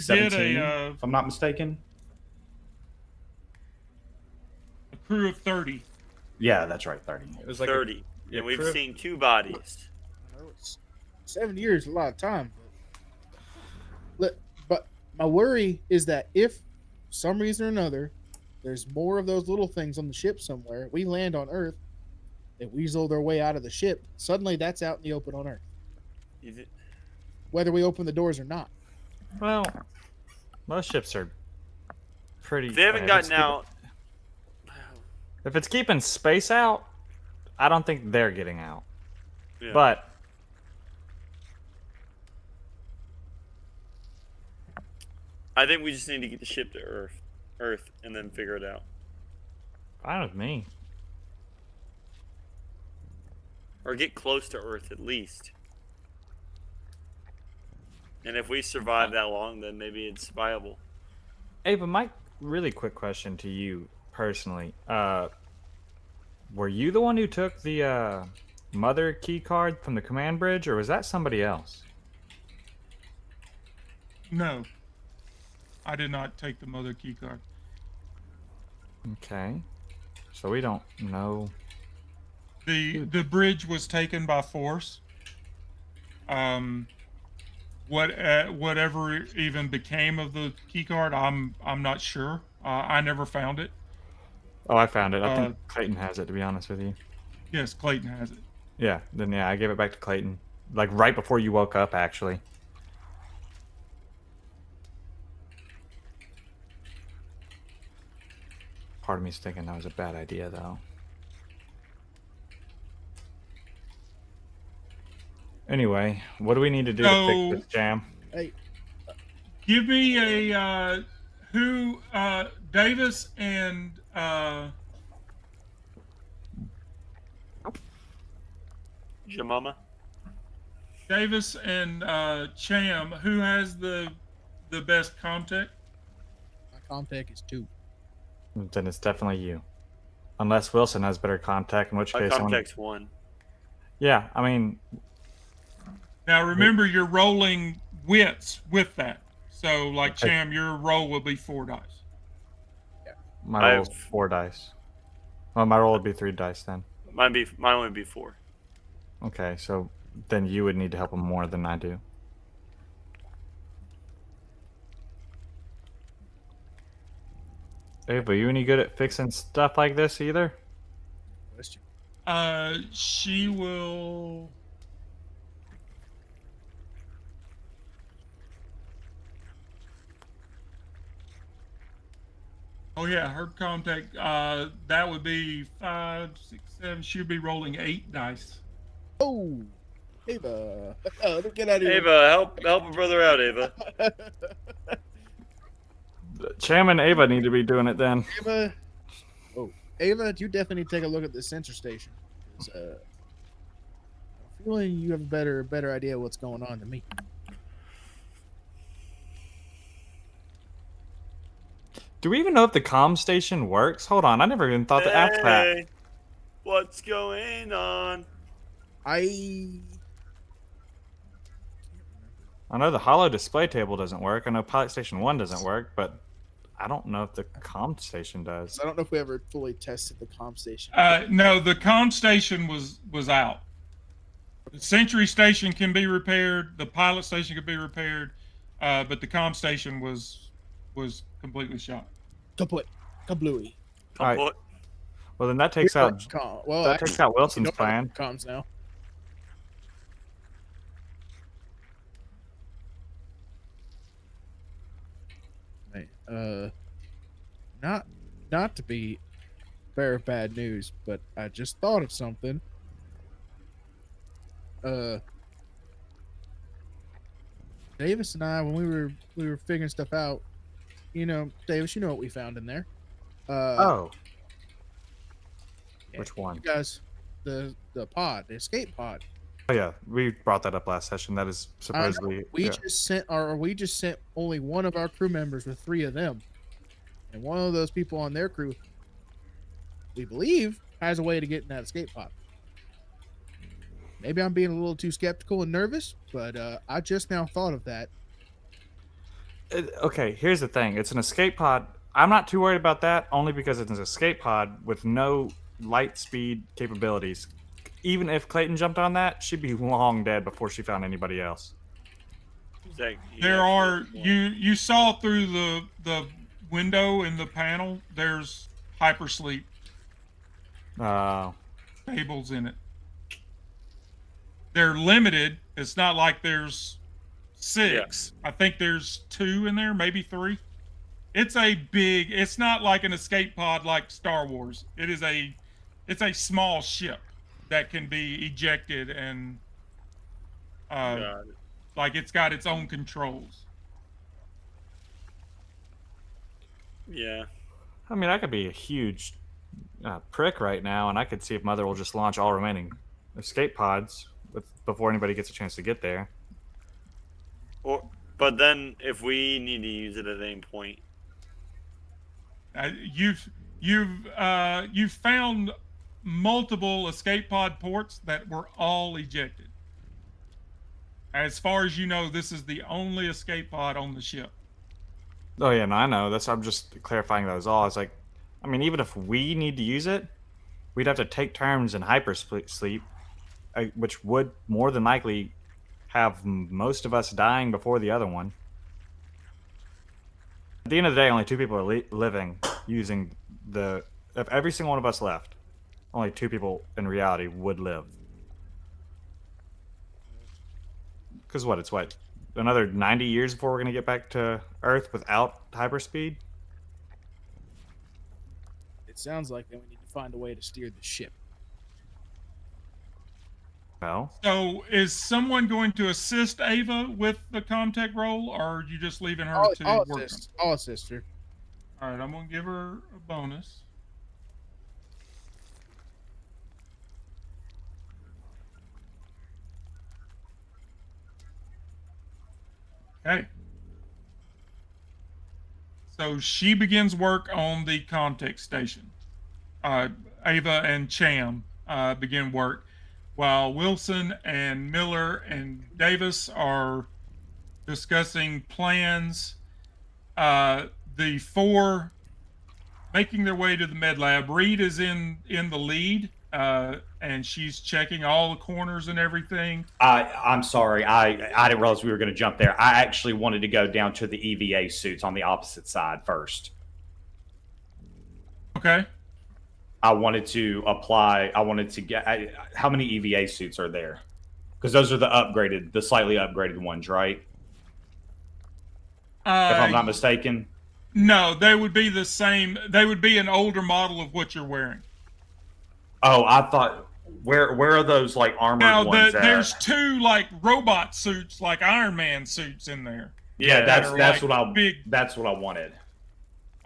if I'm not mistaken. A crew of 30. Yeah, that's right, 30. It was like 30, yeah, and we've crew- seen 2 bodies. I know it's 7 years, is a lot of time. But my worry is that if, for some reason or another, there's more of those little things on the ship somewhere, we land on Earth, they weasel their way out of the ship, suddenly that's out in the open on Earth, You thi- whether we open the doors or not. Well, most ships are pretty. If they haven't if it's gotten out, if it's keeping space out, I don't think they're getting out. yeah. But I think we just need to get the ship to Earth, and then figure it out, fine with me. or get close to Earth at least. And if we survive that long, then maybe it's viable. Hey, but my really quick question to you personally: were you the one who took the mother key card from the command bridge, or was that somebody else? No, I did not take the mother key card. Okay, so we don't know. The bridge was taken by force. Whatever even became of the key card, I'm not sure. I never found it. Oh, I found it. I think Clayton has it. To be honest with you. Yes, Clayton has it. Yeah. Then yeah, I gave it back to Clayton, like right before you woke up, actually. Part of me's thinking that was a bad idea, though. Anyway, what do we need to do to So- fix this jam? Hey, Give me a Davis and Jamama? Cham, who has the best contact? my contact is 2. Then it's definitely you, unless Wilson has better contact. In which My case, contact's 1. yeah, I mean, Now remember, you're rolling wits with that. So, like Okay. Cham, your roll will be 4 dice. my I roll's have- 4 dice. Well, my roll would be 3 dice then. Mine would be 4. Okay, so then you would need to help him more than I do. Ava, you any good at fixing stuff like this either? Question. She will. Oh yeah, her contact. That would be 5, 6, 7. She'd be rolling 8 dice. Oh, Ava. Get out of here. Ava, help a brother out, Ava. Cham and Ava need to be doing it then. Ava. Oh, Ava, you definitely need to take a look at the sensor station. 'Cause, I'm feeling you have a better idea what's going on than me. Do we even know if the comm station works? Hold on, I never even thought to ask that. Hey, what's going on? I I know the hollow display table doesn't work. I know Pilot Station 1 doesn't work, but I don't know if the comm station does. don't know if we ever fully tested the comm station. No, the comm station was out. The Sentry station can be repaired. The pilot station can be repaired, but the comm station was completely shot. Kaput. Kablooey. Come Alright. on. Well, then that takes out Well, that takes out Wilson's you know plan. comms now. Hey, not to be bearer of bad news, but I just thought of something. Davis and I, when we were figuring stuff out, Davis, you know what we found in there. Oh, Yeah, which one? You guys, the pod, the escape pod. Oh yeah, we brought that up last session. That is I know. supposedly We yeah. just sent only one of our crew members with 3 of them, and one of those people on their crew, we believe, has a way to get in that escape pod. Maybe I'm being a little too skeptical and nervous, but I just now thought of that. Okay, here's the thing. It's an escape pod. I'm not too worried about that, only because it's an escape pod with no light speed capabilities. Even if Clayton jumped on that, she'd be long dead before she found anybody else. Zach, There are you saw through the window in the panel. There's hypersleep Uh, tables in it. They're limited. It's not like there's 6. I think there's 2 in there, maybe 3. It's a big. It's not like an escape pod like Star Wars. It's a small ship that can be ejected and Got it. like it's got its own controls. Yeah. I mean, I could be a huge prick right now, and I could see if Mother will just launch all remaining escape pods before anybody gets a chance to get there. But then if we need to use it at any point, You've found multiple escape pod ports that were all ejected. As far as you know, this is the only escape pod on the ship. Oh yeah, no, I know. I'm just clarifying that was all. It's like, I mean, even if we need to use it, we'd have to take turns in hypersleep, which would more than likely have most of us dying before the other one. At the end of the day, only 2 people are living using the. If every single one of us left, only 2 people in reality would live. Because it's another 90 years before we're going to get back to Earth without hyperspeed? It sounds like then we need to find a way to steer the ship. No. So, is someone going to assist Ava with the Comtech role, or are you just leaving her to I'll work? assist. I'll assist her. All right, I'm gonna give her a bonus. Okay. So she begins work on the Comtech station. Ava and Cham begin work, while Wilson and Miller and Davis are discussing plans. The 4 making their way to the med lab. Reed is in the lead, and she's checking all the corners and everything. I'm sorry. I didn't realize we were going to jump there. I actually wanted to go down to the EVA suits on the opposite side first. Okay. I wanted to apply. I wanted to get. How many EVA suits are there? Because those are the slightly upgraded ones, right? If I'm not mistaken. No, they would be the same. They would be an older model of what you're wearing. Oh, I thought. Where are those like armored ones? There's 2 like robot suits, like Iron Man suits in there. Yeah, that's like that's what I wanted.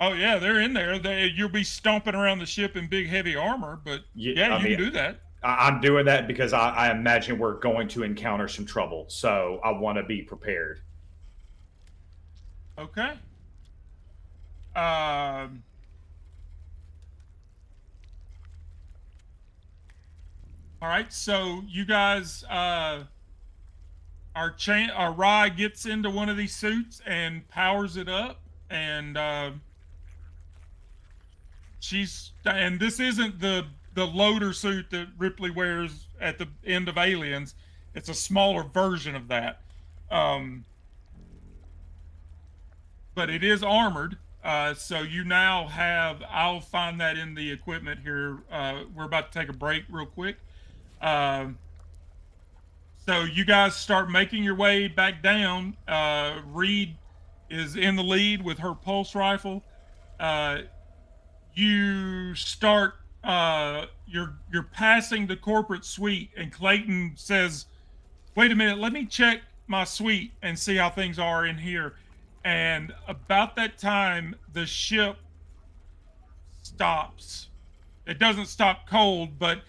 Oh yeah, they're in there. You'll be stomping around the ship in big heavy armor, but you can do that. I'm doing that because I imagine we're going to encounter some trouble, so I want to be prepared. Okay. All right, so you guys, our Rye gets into one of these suits and powers it up, and this isn't the loader suit that Ripley wears at the end of Aliens. It's a smaller version of that, but it is armored. So you now have. I'll find that in the equipment here. We're about to take a break real quick. So you guys start making your way back down. Reed is in the lead with her pulse rifle. You start. You're passing the corporate suite, and Clayton says, "Wait a minute, let me check my suite and see how things are in here." And about that time, the ship stops. It doesn't stop cold, but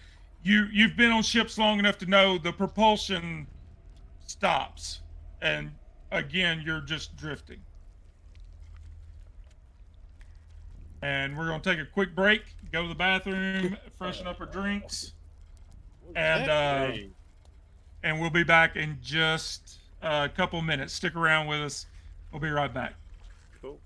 you've been on ships long enough to know the propulsion stops, and again you're just drifting. And we're gonna take a quick break, go to the bathroom, freshen up our drinks, and Hey. and we'll be back in just a couple minutes. Stick around with us. We'll be right back. Cool.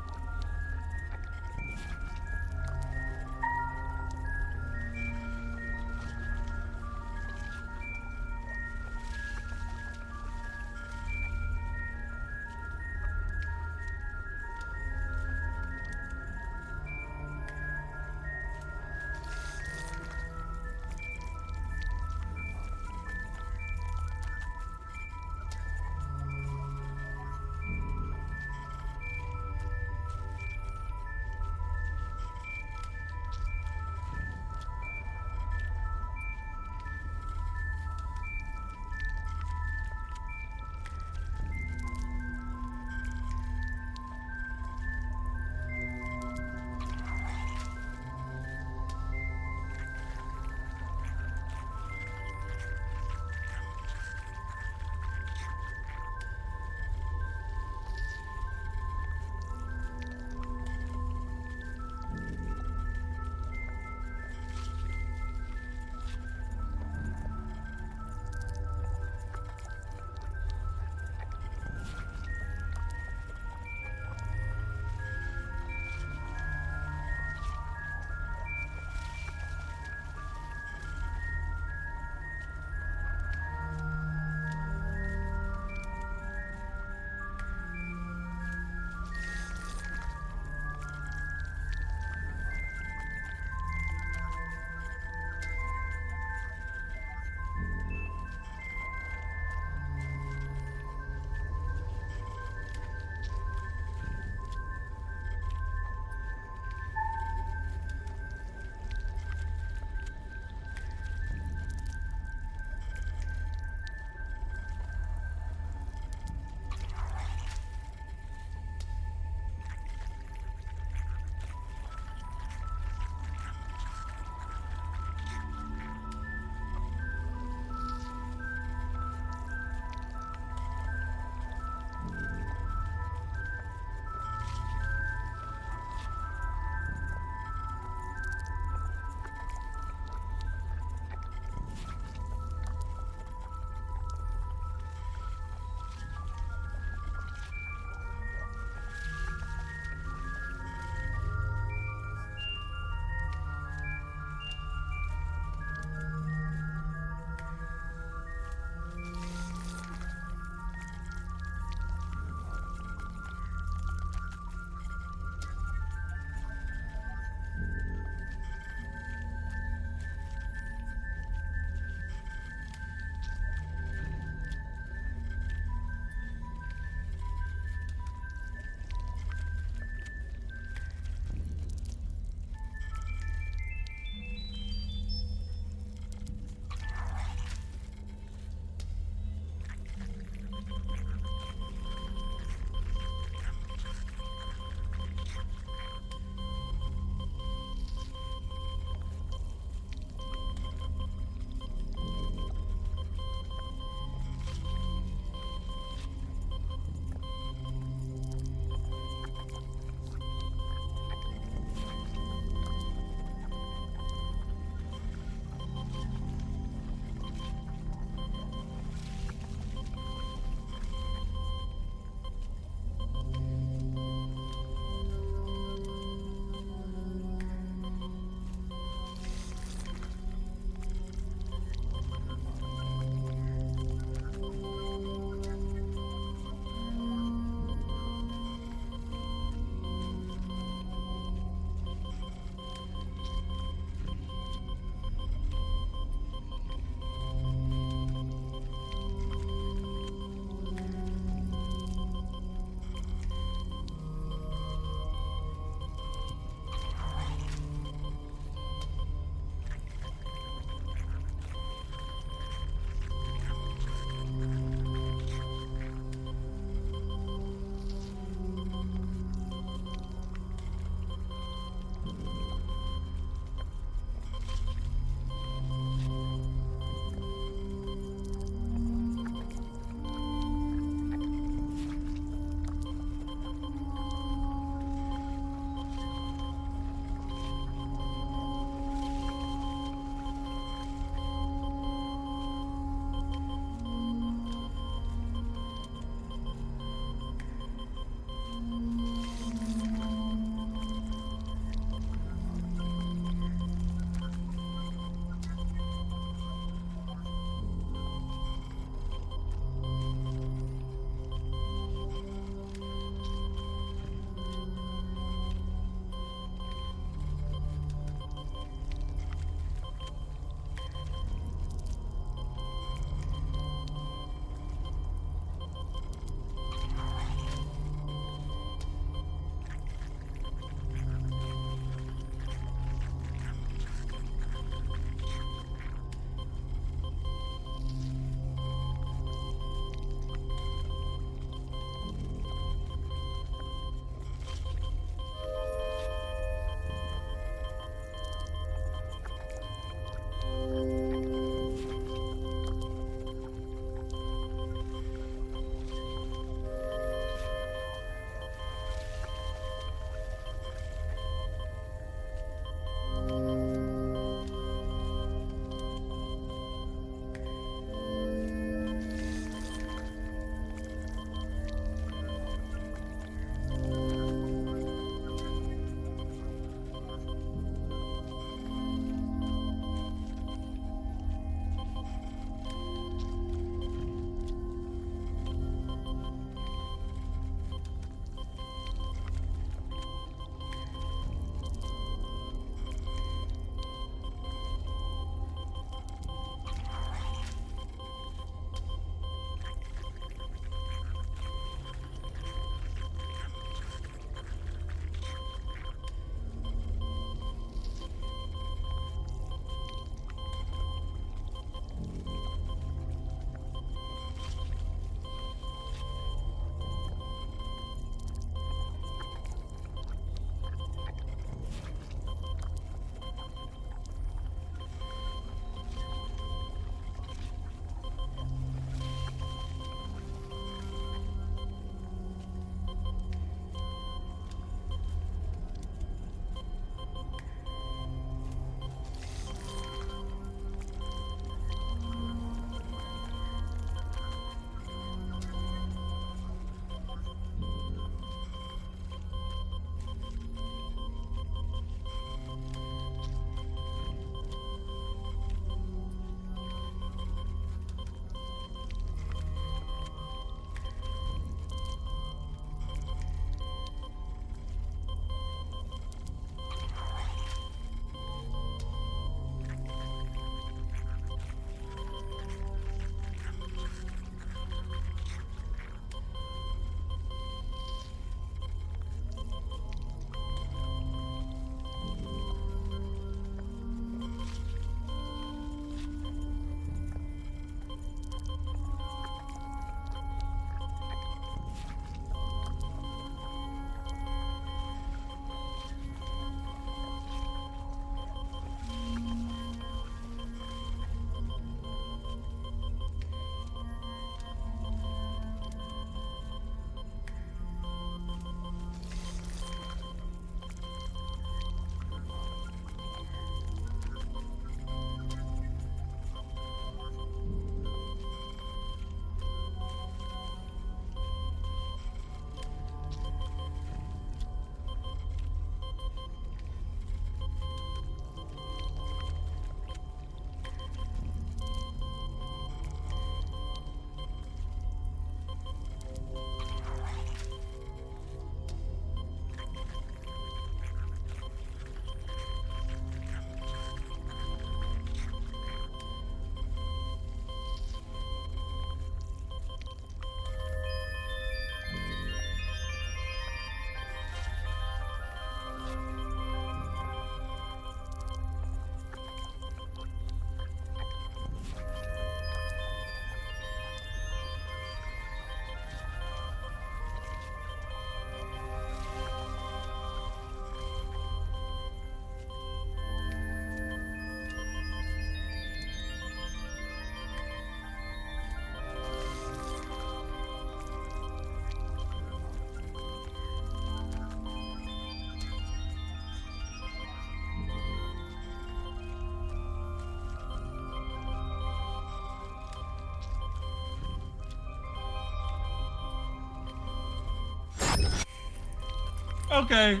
Okay.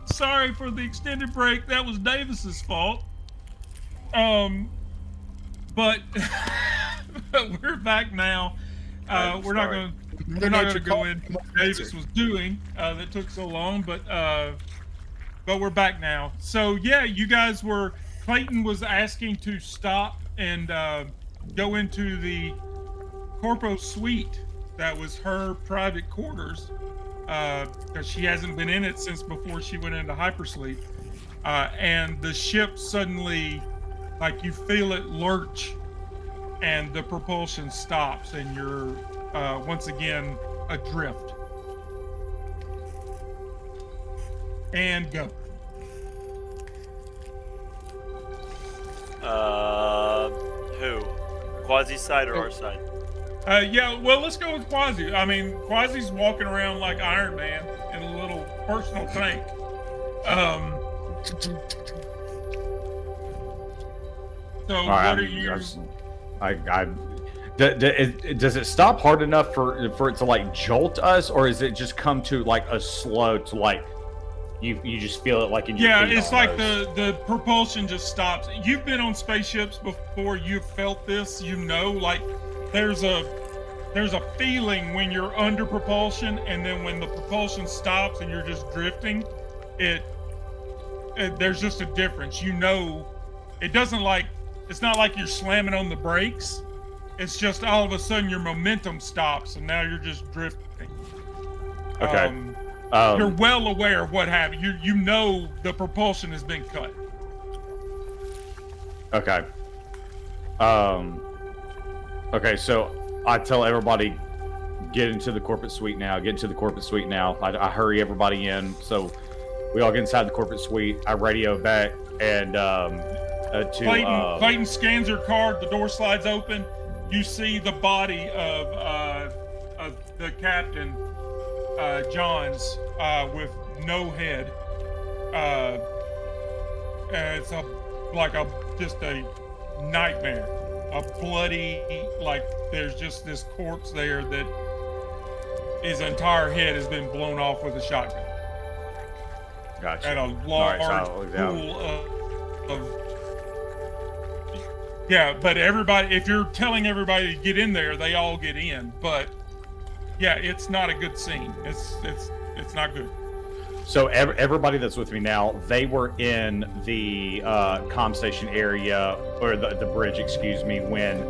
Sorry for the extended break. That was Davis's fault. But we're back now. We're not going. We're not going to go in what Davis was doing. That took so long, but we're back now. So yeah, you guys were. Clayton was asking to stop and go into the Corpo suite. That was her private quarters, because she hasn't been in it since before she went into hypersleep. And the ship suddenly, like you feel it lurch, and the propulsion stops, and you're once again adrift. And go. Who? Quasi side or our side? Yeah, well, let's go with Quasi. I mean, Quasi's walking around like Iron Man in a little personal tank. So All right, what are you? Does it stop hard enough for it to like jolt us, or is it just come to like a slow to like you just feel it like in your feet It's almost? like the propulsion just stops. You've been on spaceships before. You've felt this. You know, like there's a feeling when you're under propulsion, and then when the propulsion stops and you're just drifting, there's just a difference. You know, it's not like you're slamming on the brakes. It's just all of a sudden your momentum stops, and now you're just drifting. Okay. You're well aware of what happened. You know the propulsion has been cut. Okay. Okay, so I tell everybody, get into the corporate suite now. Get into the corporate suite now. I hurry everybody in. So we all get inside the corporate suite. I radio back and Clayton scans her card. The door slides open. You see the body of the captain, Johns, with no head. And it's just a nightmare. A bloody, like there's just this corpse there that his entire head has been blown off with a shotgun. Gotcha. And a large pool of yeah, but everybody, if you're telling everybody to get in there, they all get in. But yeah, it's not a good scene. It's not good. So everybody that's with me now, they were in the comm station area, or the bridge, excuse me, when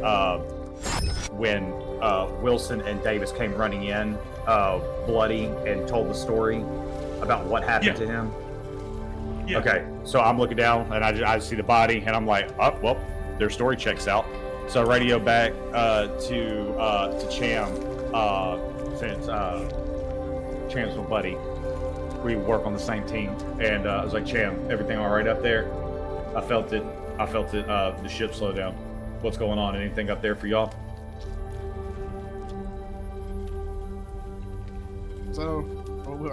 Wilson and Davis came running in, bloody, and told the story about what happened to him. Yeah. Okay, so I'm looking down and I see the body, and I'm like, oh, well, their story checks out. So I radio back to Cham, since Cham's my buddy. We work on the same team, and I was like, Cham, everything all right up there? I felt it. The ship slow down. What's going on? Anything up there for y'all? So,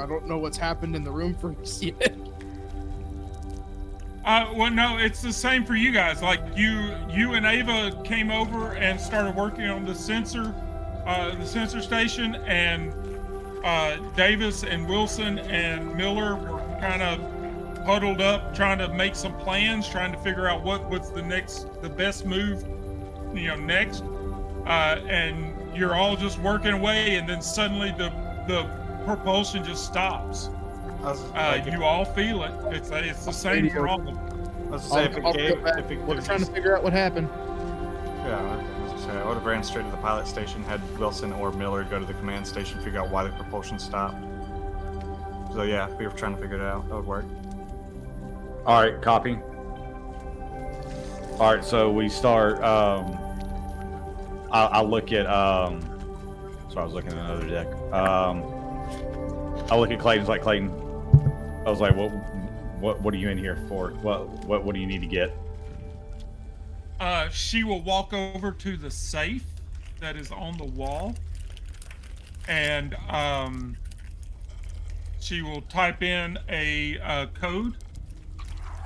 I don't know what's happened in the room for us yet. Well, no, it's the same for you guys. Like you and Ava came over and started working on the sensor station, and Davis and Wilson and Miller were kind of huddled up, trying to make some plans, trying to figure out what's the best move, next. And you're all just working away, and then suddenly the propulsion just stops. You all feel it. It's the same for all of them. We're trying to figure out what happened. Yeah, I would have ran straight to the pilot station, had Wilson or Miller go to the command station, figure out why the propulsion stopped. So yeah, we were trying to figure it out. That would work. All right, copy. All right, so we start. I look at. So I was looking at another deck. I look at Clayton's like, Clayton. I was like, what are you in here for? What do you need to get? She will walk over to the safe that is on the wall, and she will type in a code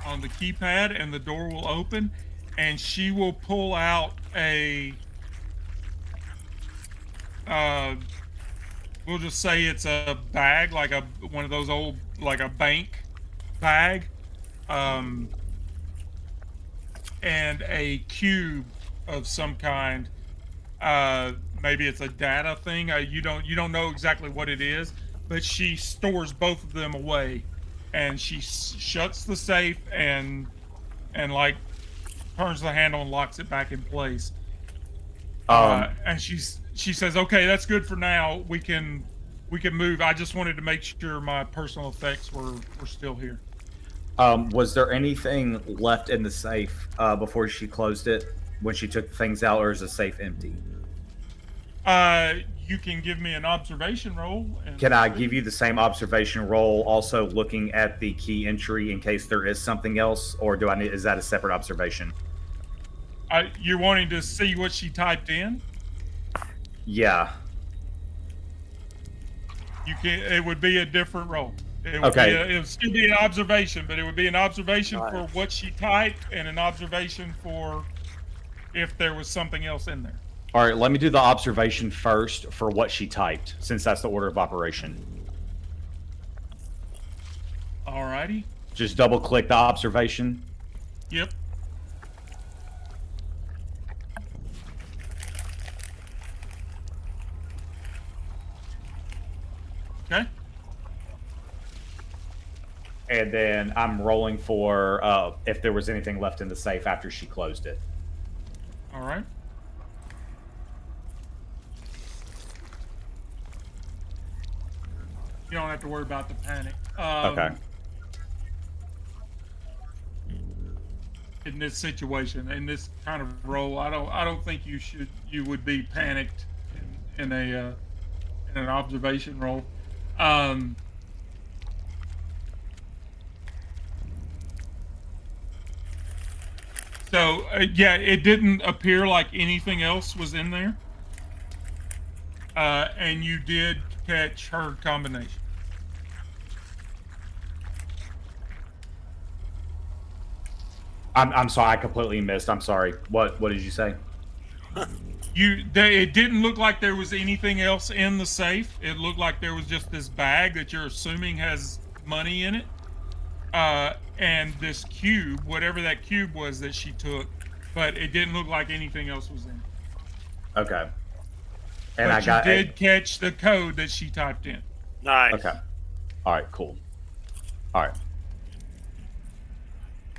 on the keypad, and the door will open, and she will pull out we'll just say it's a bag, like one of those old, like a bank bag, and a cube of some kind. Maybe it's a data thing. You don't know exactly what it is, but she stores both of them away, and she shuts the safe and like turns the handle and locks it back in place. And she says, "Okay, that's good for now. We can move. I just wanted to make sure my personal effects were still here." Was there anything left in the safe before she closed it when she took things out, or is the safe empty? You can give me an observation roll. And Can I give you the same observation roll, also looking at the key entry in case there is something else, or do I need? Is that a separate observation? You're wanting to see what she typed in? Yeah. You can. It would be a different roll. It would Okay. it would still be an observation, but it would be an observation for Nice. what she typed and an observation for if there was something else in there. All right. Let me do the observation first for what she typed, since that's the order of operation. Alrighty. Just double click the observation. Yep. Okay. And then I'm rolling for if there was anything left in the safe after she closed it. All right. You don't have to worry about the panic. Okay. In this situation, in this kind of role, I don't think you would be panicked in an observation role. So yeah, it didn't appear like anything else was in there. And you did catch her combination. I'm sorry, I completely missed. I'm sorry. What did you say? It didn't look like there was anything else in the safe. It looked like there was just this bag that you're assuming has money in it. And this cube, whatever that cube was that she took, but it didn't look like anything else was in it. Okay. And But you did catch the code that she typed in. Nice. Okay. All right. Cool. All right.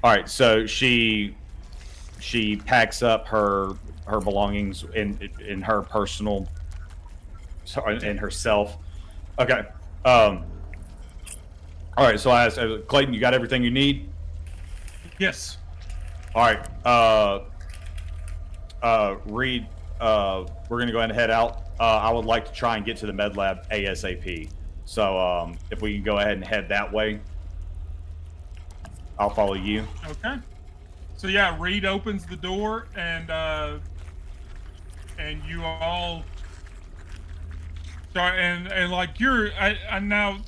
All right. So she packs up her belongings in her personal, in herself. Okay. All right. So I asked Clayton, you got everything you need? Yes. All right. Reed, we're gonna go ahead and head out. I would like to try and get to the med lab ASAP. So if we can go ahead and head that way, I'll follow you. Okay. So yeah, Reed opens the door and you all start and like I now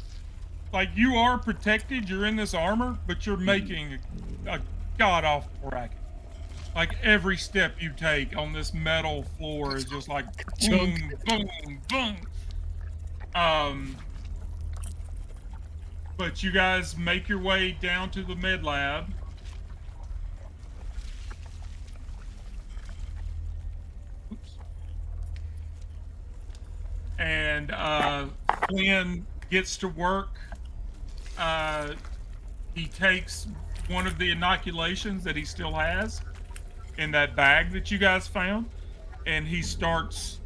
like you are protected. You're in this armor, but you're making a god awful racket. Like every step you take on this metal floor is just like boom, boom, boom. But you guys make your way down to the med lab. Oops. And Flynn gets to work. He takes one of the inoculations that he still has in that bag that you guys found, and he starts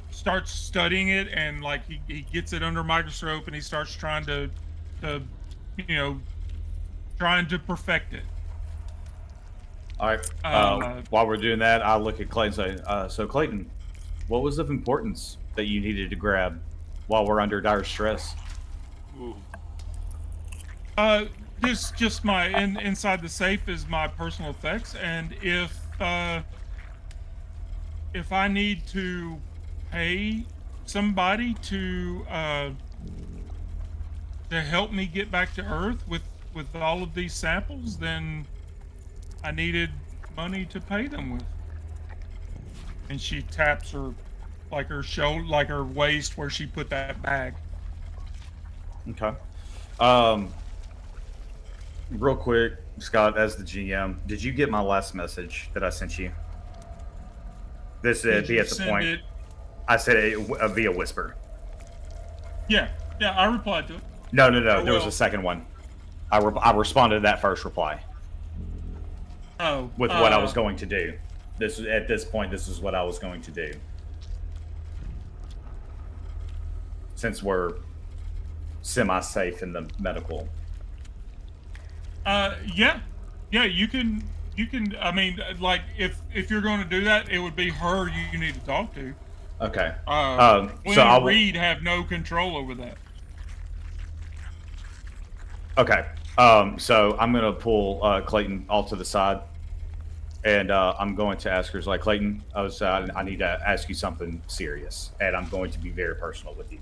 studying it, and like he gets it under a microscope and he starts trying to perfect it. All right. While we're doing that, I'll look at Clayton and say, so Clayton, what was of importance that you needed to grab while we're under dire stress? Ooh. Just my inside the safe is my personal effects, and if I need to pay somebody to help me get back to Earth with all of these samples, then I needed money to pay them with. And she taps her like her shoulder, like her waist, where she put that bag. Okay. Real quick, Scott, as the GM, did you get my last message that I sent you? This Did be you at the send point. it? I said it via whisper. Yeah, I replied to it. No. Oh, There was well. a second one. I responded to that first reply Oh, with what I was going to do. At this point, this is what I was going to do. Since we're semi-safe in the medical. Yeah, you can. I mean, like if you're going to do that, it would be her you need to talk to. Okay. Glenn So and Reed have no control over that. Okay. So I'm gonna pull Clayton all to the side, and I'm going to ask her, like, Clayton, I need to ask you something serious, and I'm going to be very personal with you.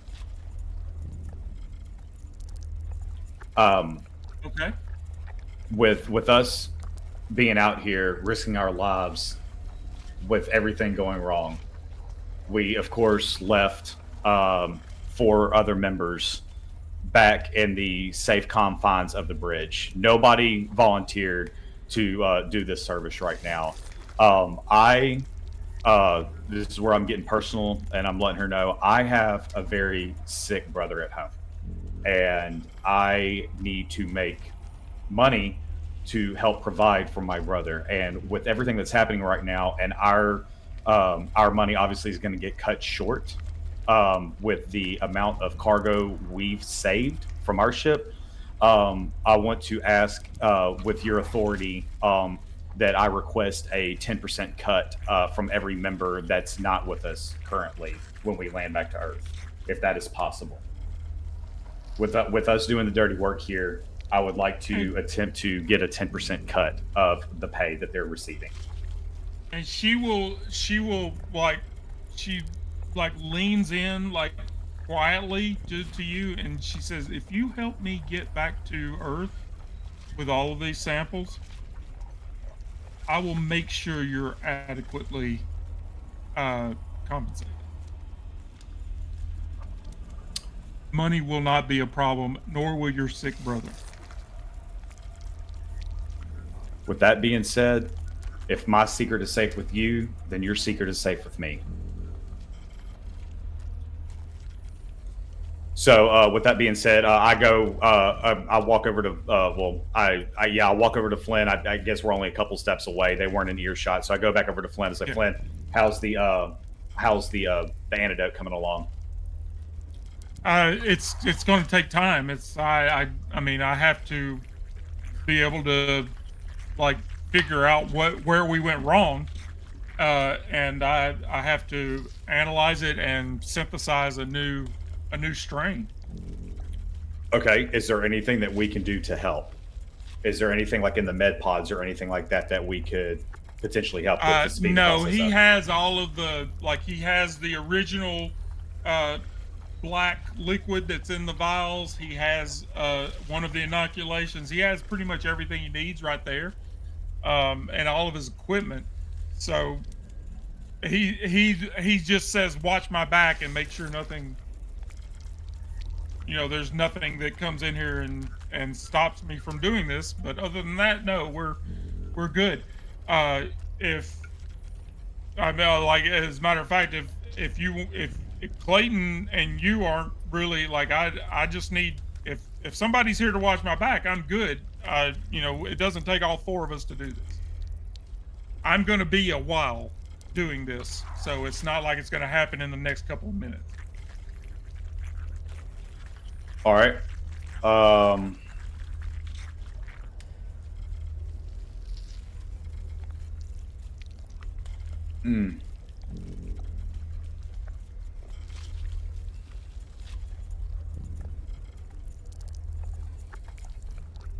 Okay. With us being out here risking our lives, with everything going wrong, we of course left 4 other members back in the safe confines of the bridge. Nobody volunteered to do this service right now. This is where I'm getting personal, and I'm letting her know I have a very sick brother at home, and I need to make money to help provide for my brother. And with everything that's happening right now, and our money obviously is going to get cut short with the amount of cargo we've saved from our ship. I want to ask, with your authority, that I request a 10% cut from every member that's not with us currently when we land back to Earth, if that is possible. With us doing the dirty work here, I would like to attempt to get a 10% cut of the pay that they're receiving. And she leans in like quietly to you, and she says, if you help me get back to Earth with all of these samples, I will make sure you're adequately compensated. Money will not be a problem, nor will your sick brother. With that being said, if my secret is safe with you, then your secret is safe with me. So, with that being said, I walk over to, I walk over to Flynn. I guess we're only a couple steps away. They weren't in earshot, so I go back over to Flynn and say, Yeah. Flynn, how's the antidote coming along? It's going to take time. I mean, I have to be able to like figure out where we went wrong, and I have to analyze it and synthesize a new strain. Okay. Is there anything that we can do to help? Is there anything like in the med pods or anything like that we could potentially help with to speed the No, process he up? has all of he has the original black liquid that's in the vials. He has one of the inoculations. He has pretty much everything he needs right there, and all of his equipment. So he just says, watch my back and make sure nothing, there's nothing that comes in here and stops me from doing this. But other than that, no, we're good. If as a matter of fact, if Clayton and you aren't really I just need, if somebody's here to watch my back, I'm good. It doesn't take all 4 of us to do this. I'm going to be a while doing this, so it's not like it's going to happen in the next couple of minutes. All right.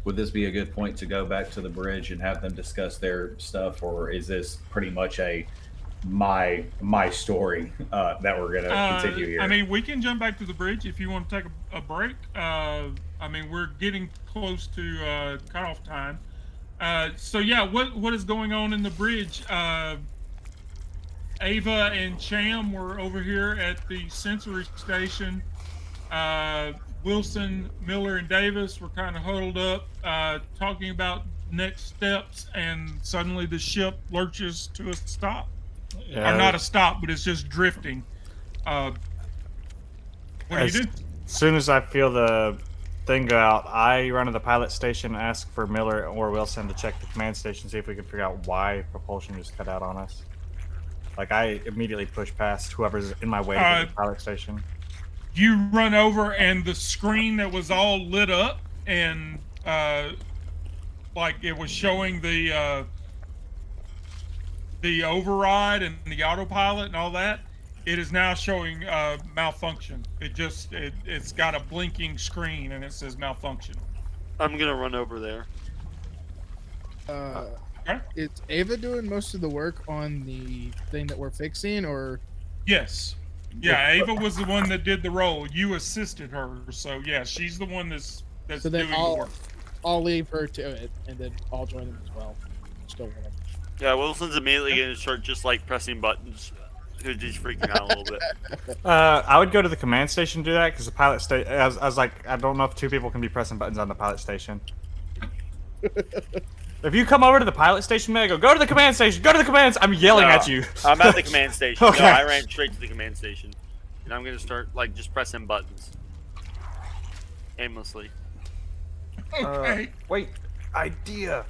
Would this be a good point to go back to the bridge and have them discuss their stuff, or is this pretty much my story that we're gonna continue here? I mean, we can jump back to the bridge if you want to take a break. I mean, we're getting close to cutoff time. So yeah, what is going on in the bridge? Ava and Cham were over here at the sensory station. Wilson, Miller, and Davis were kind of huddled up, talking about next steps, and suddenly the ship lurches to a stop. Or not a stop, but it's just drifting. What do you do? As soon as I feel the thing go out, I run to the pilot station and ask for Miller or Wilson to check the command station, see if we can figure out why propulsion just cut out on us. Like, I immediately push past whoever's in my way to get to the pilot station. You run over, and the screen that was all lit up, and like it was showing the override and the autopilot and all that, it is now showing malfunction. It's got a blinking screen, and it says malfunction. I'm gonna run over there. Okay. Is Ava doing most of the work on the thing that we're fixing, or? Yes. Yeah, Ava was the one that did the roll. You assisted her, so yeah, she's the one that's So then doing the work. I'll leave her to it, and then I'll join them as well. Still want them. Yeah, Wilson's immediately gonna start just like pressing buttons. He's freaking out a little bit. I would go to the command station to do that, because the pilot station. I was like, I don't know if two people can be pressing buttons on the pilot station. If you come over to the pilot station, man, go to the command station. Go to the commands. I'm yelling at you. I'm at the command station. Okay. No, I ran straight to the command station, and I'm gonna start like just pressing buttons aimlessly. Okay. Wait, idea.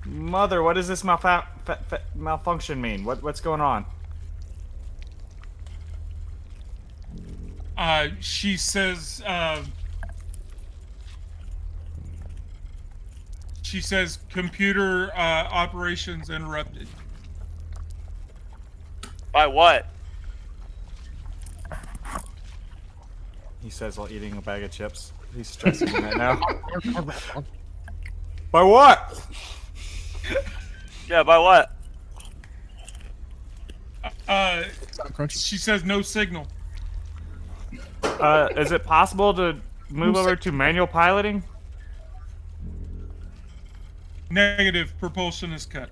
Mother, what does this malfunction mean? What's going on? She says. She says computer operations interrupted. By what? He says while eating a bag of chips. He's stressing right now. By what? Yeah, by what? She says no signal. Is it possible to move over to manual piloting? Negative. Propulsion is cut.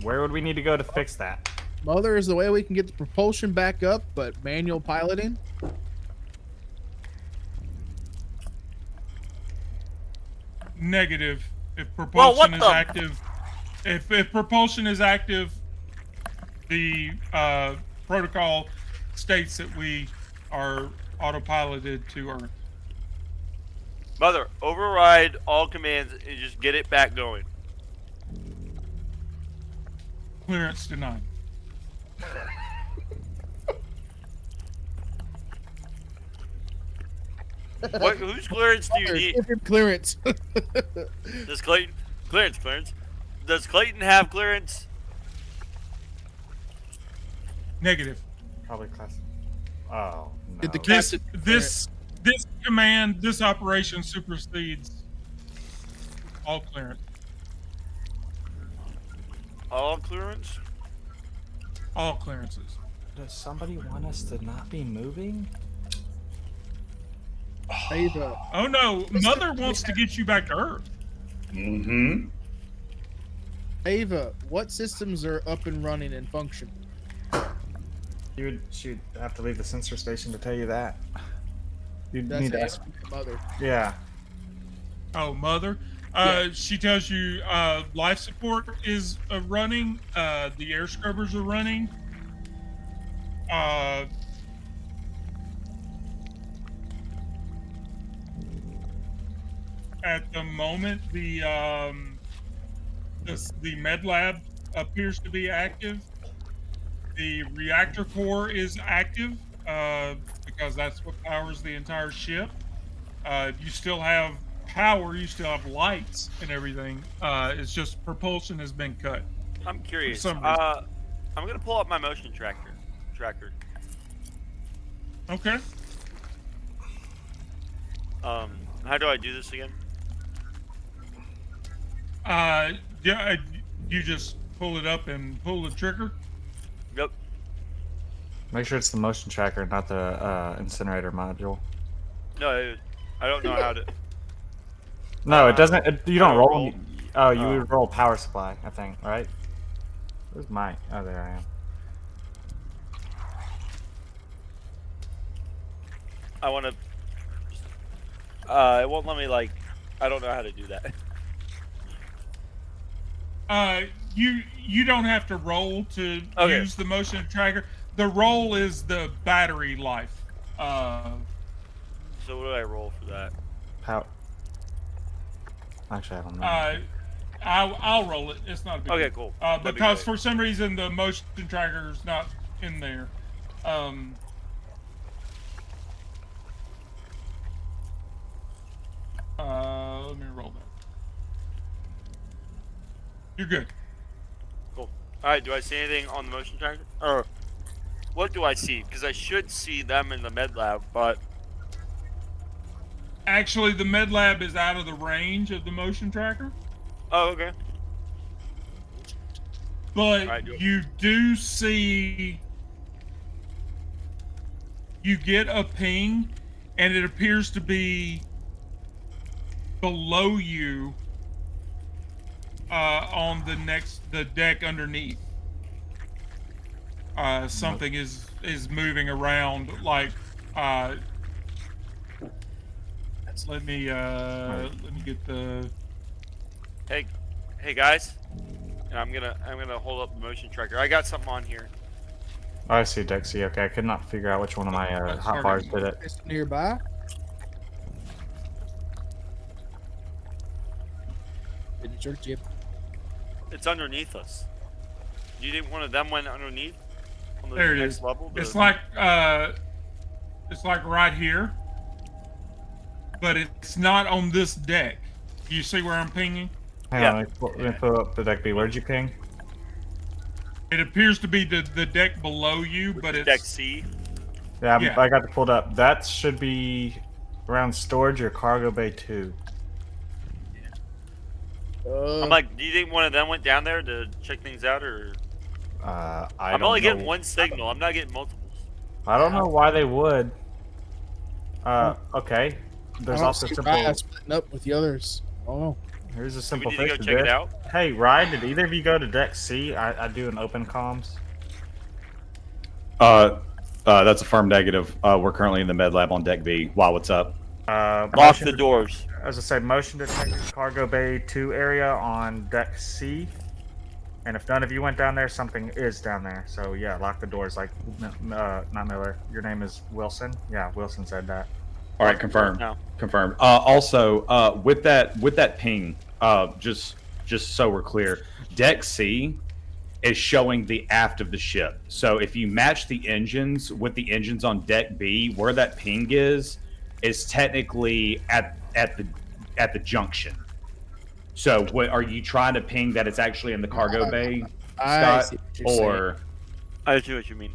Where would we need to go to fix that? Mother is the way we can get the propulsion back up, but manual piloting. Negative. If propulsion is the- active, if propulsion is active, the protocol states that we are autopiloted to Earth. Mother, override all commands and just get it back going. Clearance denied. What? Whose clearance do you need? Give him clearance. Does Clayton clearance? Does Clayton have clearance? Negative. Probably class. Oh no. Did the This captain this command, this operation supersedes all clearance. All clearance? All clearances. Does somebody want us to not be moving? Ava, Oh no, Mother wants to get you back to Earth. Mm-hmm. Ava, what systems are up and running and functioning? She'd have to leave the sensor station to tell you that. You'd That's need to Ava, ask. Mother. Yeah. Oh, Mother. Yeah. She tells you life support is running. The air scrubbers are running. At the moment, the med lab appears to be active. The reactor core is active because that's what powers the entire ship. You still have power, you still have lights and everything. It's just propulsion has been cut. I'm curious. For some reason. I'm gonna pull up my motion tracker. Okay. How do I do this again? Yeah, you just pull it up and pull the trigger. Yep. Make sure it's the motion tracker, not the incinerator module. No, I don't know how to. No, it doesn't. You don't roll. Oh, you would roll power supply, I think, right? Where's my? Oh, there I am. I want to. It won't let me like. I don't know how to do that. You don't have to roll to Okay. use the motion tracker. The roll is the battery life. So what do I roll for that? Power. Actually, I don't know. I'll roll it. It's not a big Okay, deal. cool. That'd be Because great. for some reason the motion tracker is not in there. Let me roll that. You're good. Cool. All right. Do I see anything on the motion tracker? Or what do I see? Because I should see them in the med lab, but Actually, the med lab is out of the range of the motion tracker, oh, okay. but Alright, you do see. You get a ping, and it appears to be below you on the deck underneath. Something is moving around like let me get the Hey guys. And I'm gonna hold up the motion tracker. I got something on here. Oh, I see deck C. Okay, I could not figure out which one of my hot bars did it. It's nearby. Did it jerk you? It's underneath us. You think one of them went underneath? On the there it next is. level? It's like right here, but it's not on this deck. Do you see where I'm pinging? Hang Yeah. on, let me pull up the deck B. Where'd you ping? It appears to be the deck below you, but it's deck C. Yeah, Yeah. I got it pulled up. That should be around storage or cargo bay 2. I'm like, do you think one of them went down there to check things out, or? I'm only know. getting one signal. I'm not getting multiples. I don't know why they would. Okay. There's also simple. Splitting up with the others. Oh, Here's a Do we simple need to fix go to check it this. out? Hey, Ryan, did either of you go to deck C? I do an open comms. That's a firm negative. We're currently in the med lab on deck B. Wow, what's up? Lock Motion- the doors. As I said, motion detected cargo bay 2 area on deck C. And if none of you went down there, something is down there. So yeah, lock the doors. Like, not Miller. Your name is Wilson. Yeah, Wilson said that. All right, confirmed. Now. Confirmed. Also, with that ping, just so we're clear, deck C is showing the aft of the ship. So if you match the engines with the engines on deck B, where that ping is technically at the junction. So what are you trying to ping that it's actually in the cargo bay, I Scott? see what you're saying. Or I see what you mean.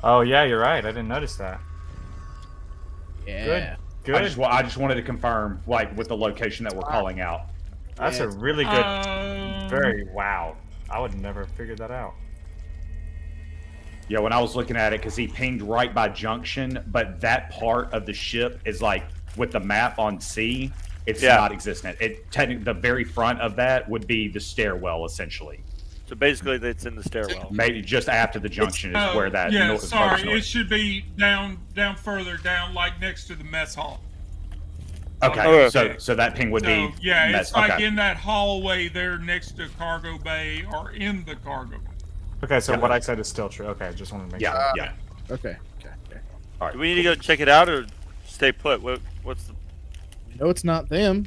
Oh yeah, you're right. I didn't notice that. Yeah. Good. I just wanted to confirm, like, with the location that we're calling out. That's Yeah, a really good. Um, Very wow. I would never have figured that out. Yeah, when I was looking at it, because he pinged right by junction, but that part of the ship is like with the map on C, it's not existent. It technically the very front of that would be the stairwell, essentially. So basically, it's in the stairwell. Maybe just after the junction is where that. Yeah, north, sorry. farthest It north. should be down further down, like next to the mess hall. Okay, Okay. so that ping would So be. yeah, it's like okay. in that hallway there next to cargo bay or in the cargo bay. Okay, so Yeah. what I said is still true. Okay, just wanted to make sure. Yeah. Okay. Do we need to go check it out or stay put? What's the? No, it's not them.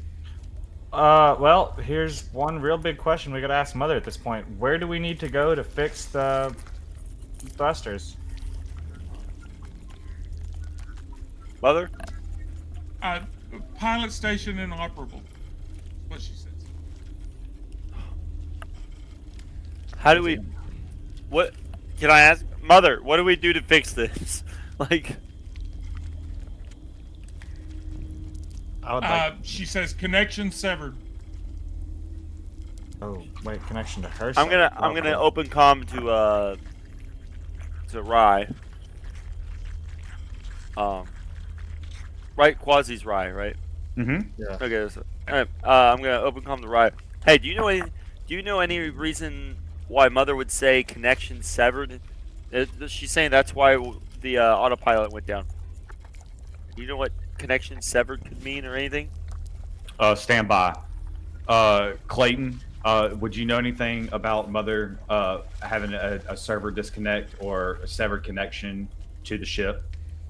Well, here's one real big question we gotta ask Mother at this point. Where do we need to go to fix the thrusters? Mother? Pilot station inoperable. What she says. How do we? What? Can I ask, Mother? What do we do to fix this? Like, I would like. She says connection severed. Oh, wait, connection to her. I'm side. gonna open comm to Rye. Right, Quasi's Rye, right? Mm-hmm. Yeah. Okay. So, all right. I'm gonna open comm to Rye. Hey, do you know any reason why Mother would say connection severed? She's saying that's why the autopilot went down. Do you know what connection severed could mean or anything? Stand by. Clayton, would you know anything about Mother having a server disconnect or a severed connection to the ship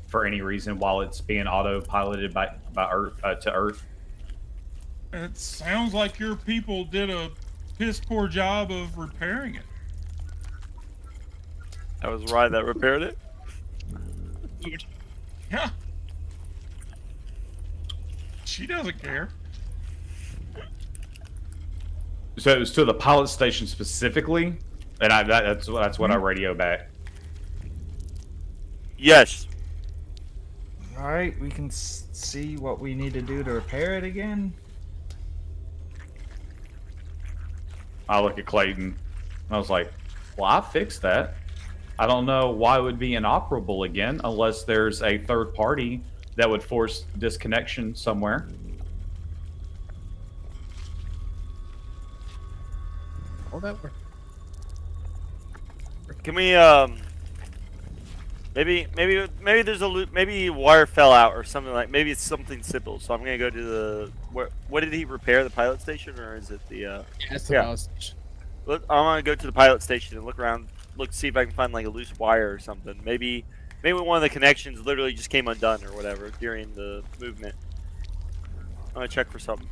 for any reason while it's being autopiloted by Earth to Earth? It sounds like your people did a piss poor job of repairing it. That was Ryan that repaired it. Yeah. She doesn't care. So it was to the pilot station specifically, and that's what I radio back. Yes. All right, we can see what we need to do to repair it again. I look at Clayton, and I was like, "Well, I fixed that. I don't know why it would be inoperable again unless there's a third party that would force disconnection somewhere." All that work. Can we maybe there's maybe wire fell out or something, like maybe it's something simple. So I'm gonna go to the what did he repair, the pilot station, or is it the Yeah, it's the Yeah. power station. I'm gonna go to the pilot station and look around, see if I can find like a loose wire or something. Maybe one of the connections literally just came undone or whatever during the movement. I'm gonna check for something.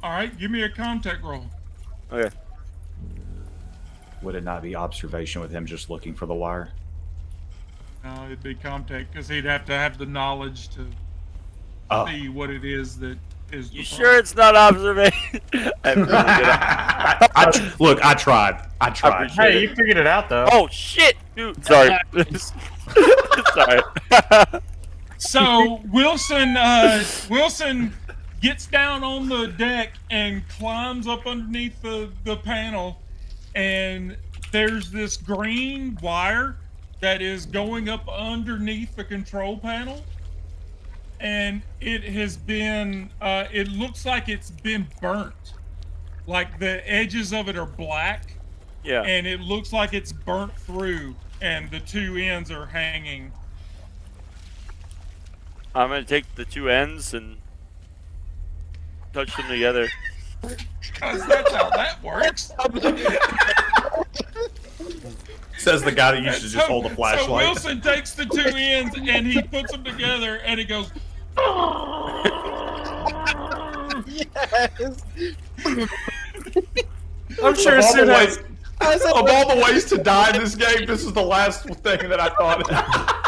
All right, give me a contact roll. Okay. Would it not be observation with him just looking for the wire? No, it'd be contact because he'd have to have the knowledge to Oh. see what it is that is. The You problem. sure it's not observation? I'm really good. Look, I tried. appreciate Hey, you figured it out though. Oh shit! Dude, sorry. Sorry. So Wilson gets down on the deck and climbs up underneath the panel, and there's this green wire that is going up underneath the control panel, and it has been it looks like it's been burnt, like the edges of it are black, Yeah. and it looks like it's burnt through, and the two ends are hanging. I'm gonna take the two ends and touch them together. Because that's how that works. Says the guy that used to just hold a So flashlight. Wilson takes the two ends and he puts them together, and it goes. Yes. I'm sure Of as all soon the as ways- of all the ways to die in this game, this is the last thing that I thought.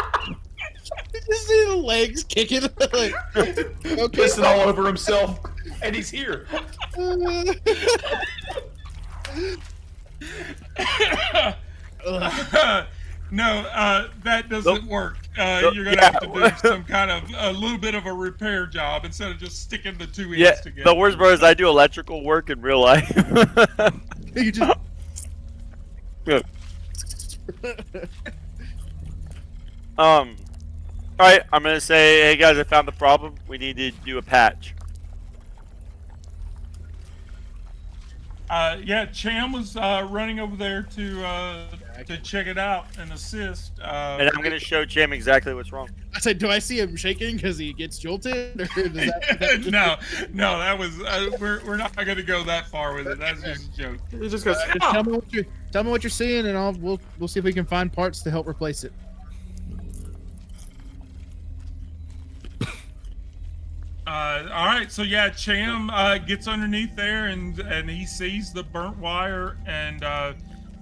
You see the legs kicking, like, okay. Pissing all over himself, and he's here. No, that doesn't work. You're gonna yeah. have to do some kind of a little bit of a repair job instead of just sticking the two ends Yeah. together. The worst part is I do electrical work in real life. You just All right, I'm gonna say, hey guys, I found the problem. We need to do a patch. Yeah, Cham was running over there to check it out and assist. And I'm gonna show Jim exactly what's wrong. I said, do I see him shaking because he gets jolted? Or does that just- no, that was we're not going to go that far with it. That's just a joke. he just goes, Just tell me what you're seeing, and we'll see if we can find parts to help replace it. All right, so yeah, Cham gets underneath there and he sees the burnt wire, and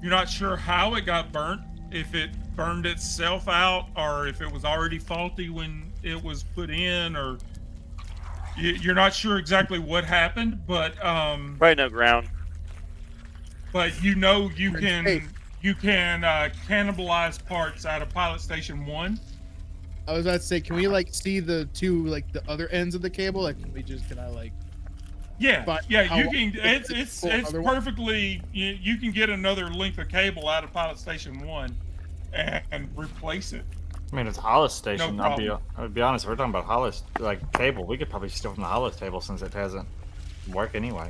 you're not sure how it got burnt, if it burned itself out or if it was already faulty when it was put in, or you're not sure exactly what happened, but Probably no ground. you know you We're can safe. cannibalize parts out of Pilot Station 1. I was about to say, can we like see the two, like the other ends of the cable? Like, can I like? Yeah, But yeah, how- you can. It's Full other one? perfectly. You can get another length of cable out of Pilot Station 1 and replace it. I mean, it's Hollis station. No I'll be honest. If we're talking about Hollis, like cable, we could probably steal from the Hollis table since it hasn't worked anyway.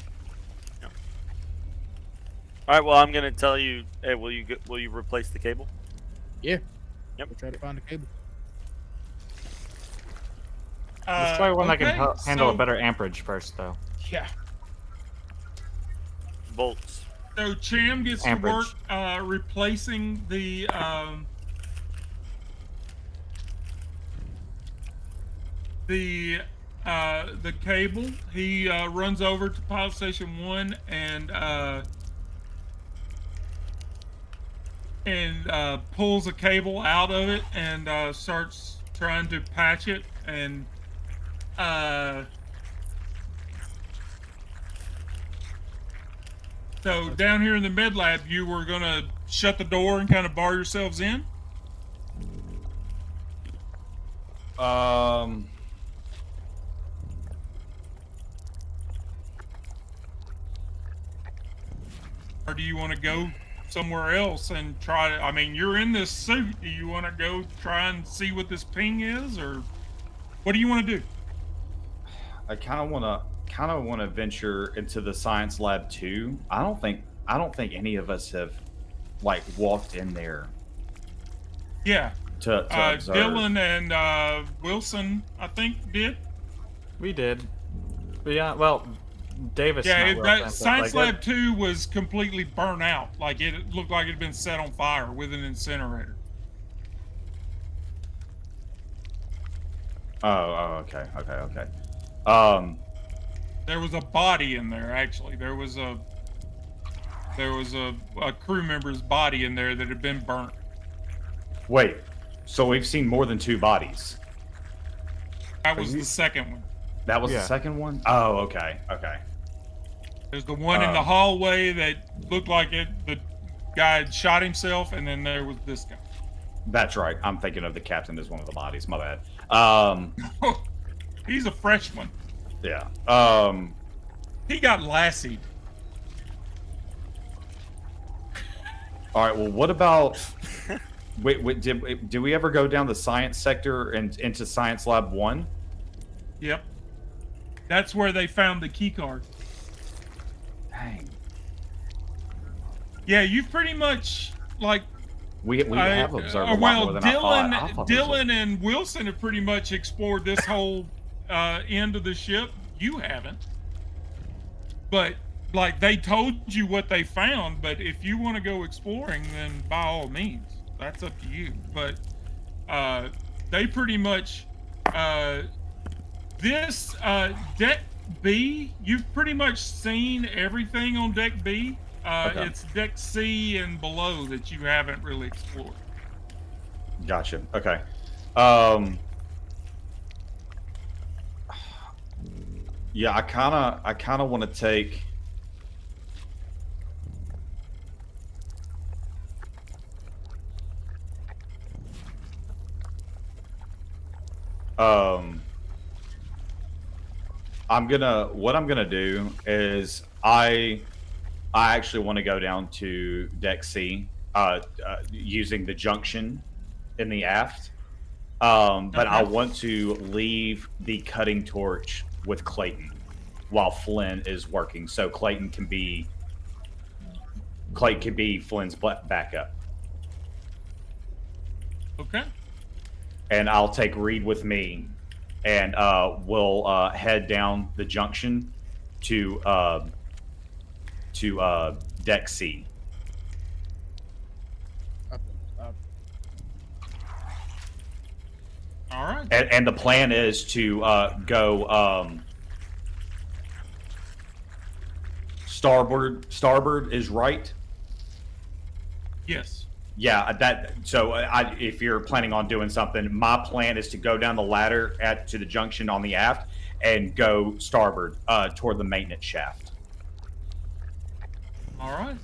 All right. Well, I'm gonna tell you. Hey, will you replace the cable? Yeah. Yep. We'll try to find a cable. Let's try one that can Okay, handle a so- better amperage first, though. Yeah. Bolts. So Cham gets Amperage. to work replacing the cable. He runs over to Pilot Station 1 and pulls a cable out of it and starts trying to patch it. And so down here in the med lab, you were gonna shut the door and kind of bar yourselves in. Or do you want to go somewhere else and try to? I mean, you're in this suit. Do you want to go try and see what this ping is, or what do you want to do? I kind of want to venture into the science lab too. I don't think any of us have like walked in there Yeah, to observe. Dylan and Wilson, I think, did. We did. But yeah, well, Davis. Yeah, not that Wilson, Science like, Lab 2 was completely burnt out. Like it looked like it had been set on fire with an incinerator. Okay. There was a body in there. Actually, there was a crew member's body in there that had been burnt. Wait. So we've seen more than 2 bodies. That was the second one. That was Yeah. the second one? Oh, okay. There's the one in the hallway that looked like the guy had shot himself, and then there was this guy. That's right. I'm thinking of the captain as one of the bodies. My bad. He's a freshman. Yeah. He got lassied. All right. Well, what about? Wait. Did we ever go down the science sector and into Science Lab 1? Yep. That's where they found the key card. Dang. Yeah, you've pretty much like. We have observed a lot more than I thought. Dylan and Wilson have pretty much explored this whole end of the ship. You haven't. But like they told you what they found. But if you want to go exploring, then by all means, that's up to you. But they pretty much this deck B. You've pretty much seen everything on deck B. Okay. It's deck C and below that you haven't really explored. Gotcha. Okay. Yeah, I kind of want to take. What I'm gonna do is I actually want to go down to deck C, using the junction in the aft. But I Okay. want to leave the cutting torch with Clayton while Flynn is working, so Clayton can be Flynn's backup. Okay. And I'll take Reed with me, and we'll head down the junction to deck C. All right. And the plan is to go starboard. Starboard is right. Yes. Yeah, So if you're planning on doing something, my plan is to go down the ladder to the junction on the aft and go starboard toward the maintenance shaft. All right.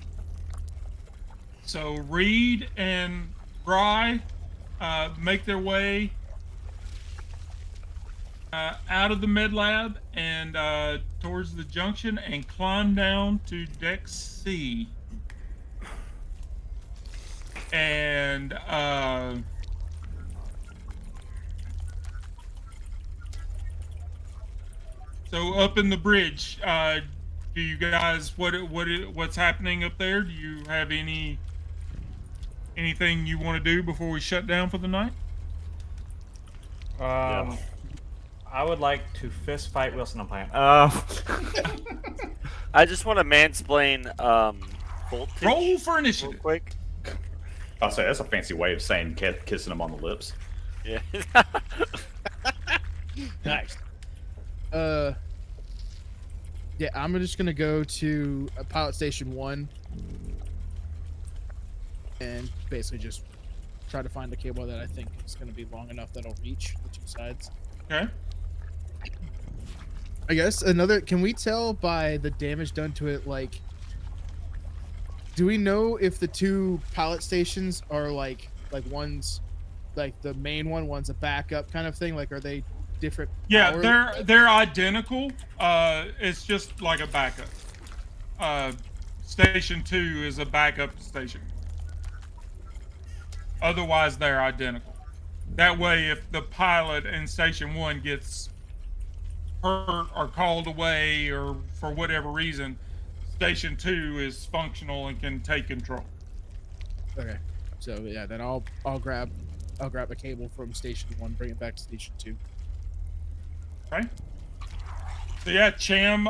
So Reed and Bry make their way out of the med lab and towards the junction and climb down to deck C. And so up in the bridge, do do you guys what's happening up there? Do you have anything you want to do before we shut down for the night? I would like to fist fight Wilson. I'm playing. I just want to mansplain voltage Roll for real initiative. quick. I'll say that's a fancy way of saying kissing him on the lips. Yeah. Nice. Yeah, I'm just gonna go to Pilot Station 1 and basically just try to find a cable that I think is gonna be long enough that'll reach the two sides. Okay. I guess can we tell by the damage done to it, like, do we know if the two pilot stations are like one's like the main one's a backup kind of thing? Like, are they different? Yeah, power? they're identical. It's just like a backup. Station 2 is a backup to Station 1. Otherwise, they're identical. That way, if the pilot in Station 1 gets hurt or called away or for whatever reason, Station 2 is functional and can take control. Okay, so yeah, then I'll grab a cable from Station 1, bring it back to Station 2. Okay. So yeah, Cham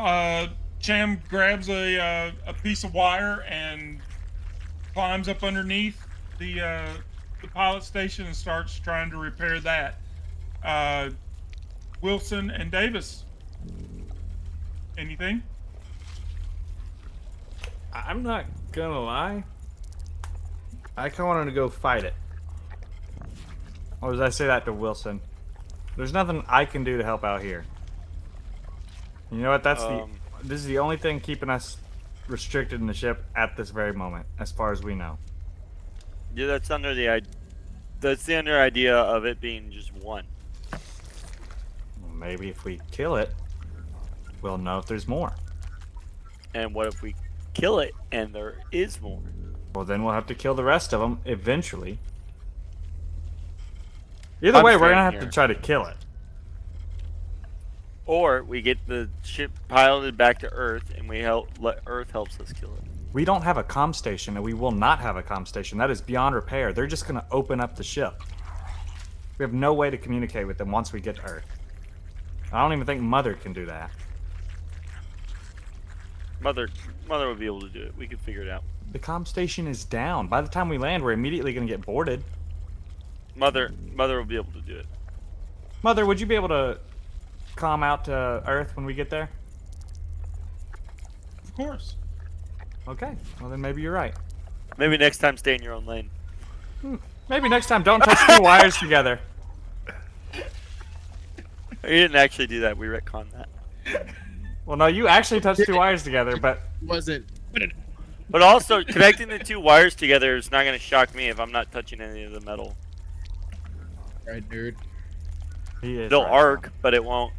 grabs a piece of wire and climbs up underneath the pilot station and starts trying to repair that. Wilson and Davis, anything? I'm not gonna lie. I kind of wanted to go fight it. Or did I say that to Wilson? There's nothing I can do to help out here. You know what? This is the only thing keeping us restricted in the ship at this very moment, as far as we know. Yeah, that's under the idea of it being just one. Well, maybe if we kill it, we'll know if there's more. And what if we kill it and there is more? Well, then we'll have to kill the rest of them eventually. Either I'm way, we're gonna staying have here. to try to kill it. Or we get the ship piloted back to Earth and let Earth helps us kill it. We don't have a comm station, and we will not have a comm station. That is beyond repair. They're just gonna open up the ship. We have no way to communicate with them once we get to Earth. I don't even think Mother can do that. Mother would be able to do it. We could figure it out. The comm station is down. By the time we land, we're immediately gonna get boarded. Mother will be able to do it. Mother, would you be able to comm out to Earth when we get there? Of course. Okay, well then maybe you're right. Maybe next time stay in your own lane. Maybe next time don't touch two wires together. You didn't actually do that. We retconned that. Well, no, you actually touched two wires together, but Wasn't. But also, connecting the two wires together is not going to shock me if I'm not touching any of the metal. Right, nerd. he is They'll right. arc, but it won't.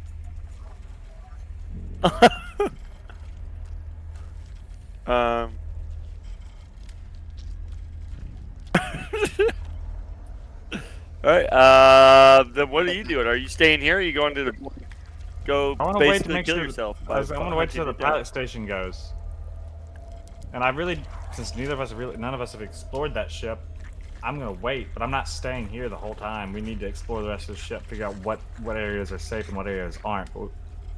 um. Alright, then what are you doing? Are you staying here or are you going to go I want to wait to basically make kill sure. yourself? I want to wait till the pilot station goes. And I really, since none of us have explored that ship, I'm gonna wait. But I'm not staying here the whole time. We need to explore the rest of the ship, figure out what areas are safe and what areas aren't. But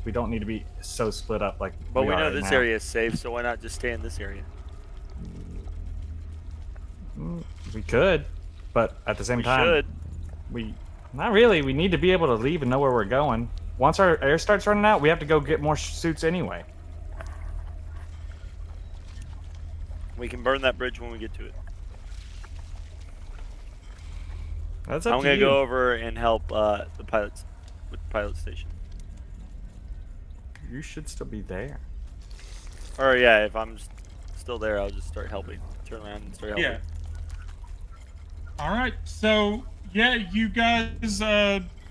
we don't need to be so split up like. But we are know right this now. area is safe, so why not just stay in this area? We could, but at the same We time, should. we not really. We need to be able to leave and know where we're going. Once our air starts running out, we have to go get more suits anyway. We can burn that bridge when we get to it. That's up I'm to gonna you. go over and help the pilots with the pilot station. You should still be there. Or yeah, if I'm still there, I'll just start helping. Turn around and start helping. Yeah. All right. So yeah, you guys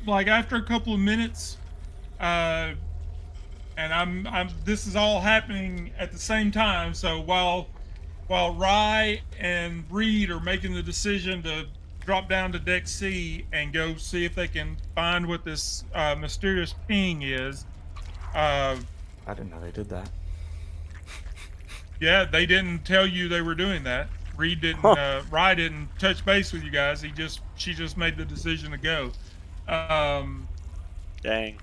like after a couple of minutes, and I'm this is all happening at the same time. So while Rye and Reed are making the decision to drop down to Deck C and go see if they can find what this mysterious ping is, I didn't know they did that. Yeah, they didn't tell you they were doing that. Reed didn't. Rye didn't touch base with you guys. She just made the decision to go. Dang.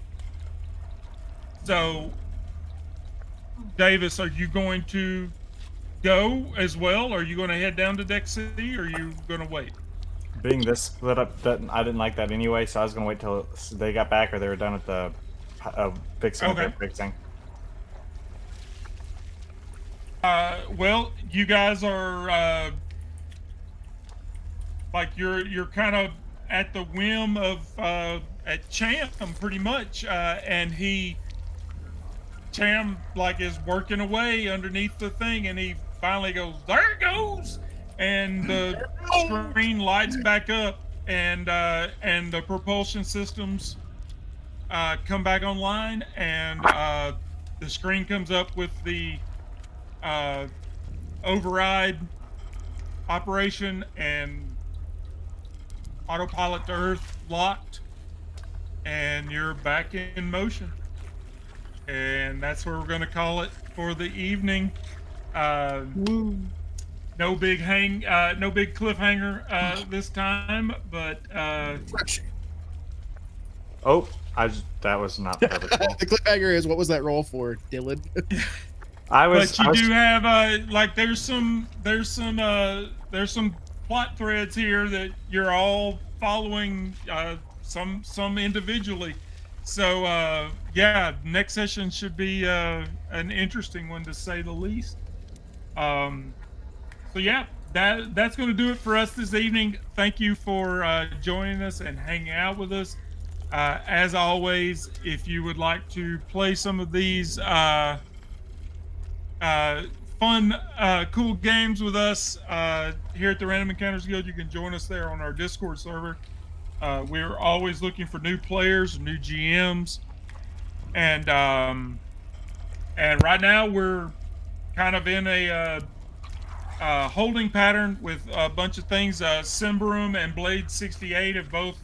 So, Davis, are you going to go as well? Are you going to head down to Deck City, or are you going to wait? Being this split up, I didn't like that anyway, so I was gonna wait till they got back or they were done with the fixing what Okay. they're fixing. Well, you guys are like you're kind of at the whim of at Cham pretty much, and Cham like is working away underneath the thing, and he finally goes, "There it goes," and the screen lights back up, and the propulsion systems come back online, and the screen comes up with the override operation and autopilot to Earth locked, and you're back in motion. And that's where we're going to call it for the evening. No big cliffhanger this time, but that was not purposeful. The cliffhanger is, what was that roll for, Dylan? but you do have like there's some plot threads here that you're all following, some individually. So yeah, next session should be an interesting one to say the least. So yeah, that's going to do it for us this evening. Thank you for joining us and hanging out with us. As always, if you would like to play some of these fun, cool games with us here at the Random Encounters Guild, you can join us there on our Discord server. We're always looking for new players, new GMs, and right now we're kind of in a holding pattern with a bunch of things. Symbaroom and Blade 68 have both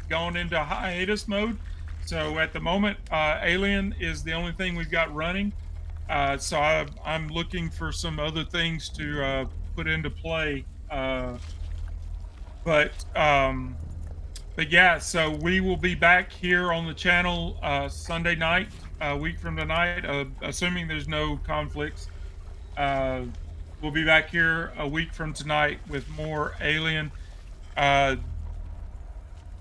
gone into hiatus mode. So at the moment, Alien is the only thing we've got running. So I'm looking for some other things to put into play. But yeah, so we will be back here on the channel Sunday night, a week from tonight, assuming there's no conflicts. We'll be back here a week from tonight with more Alien.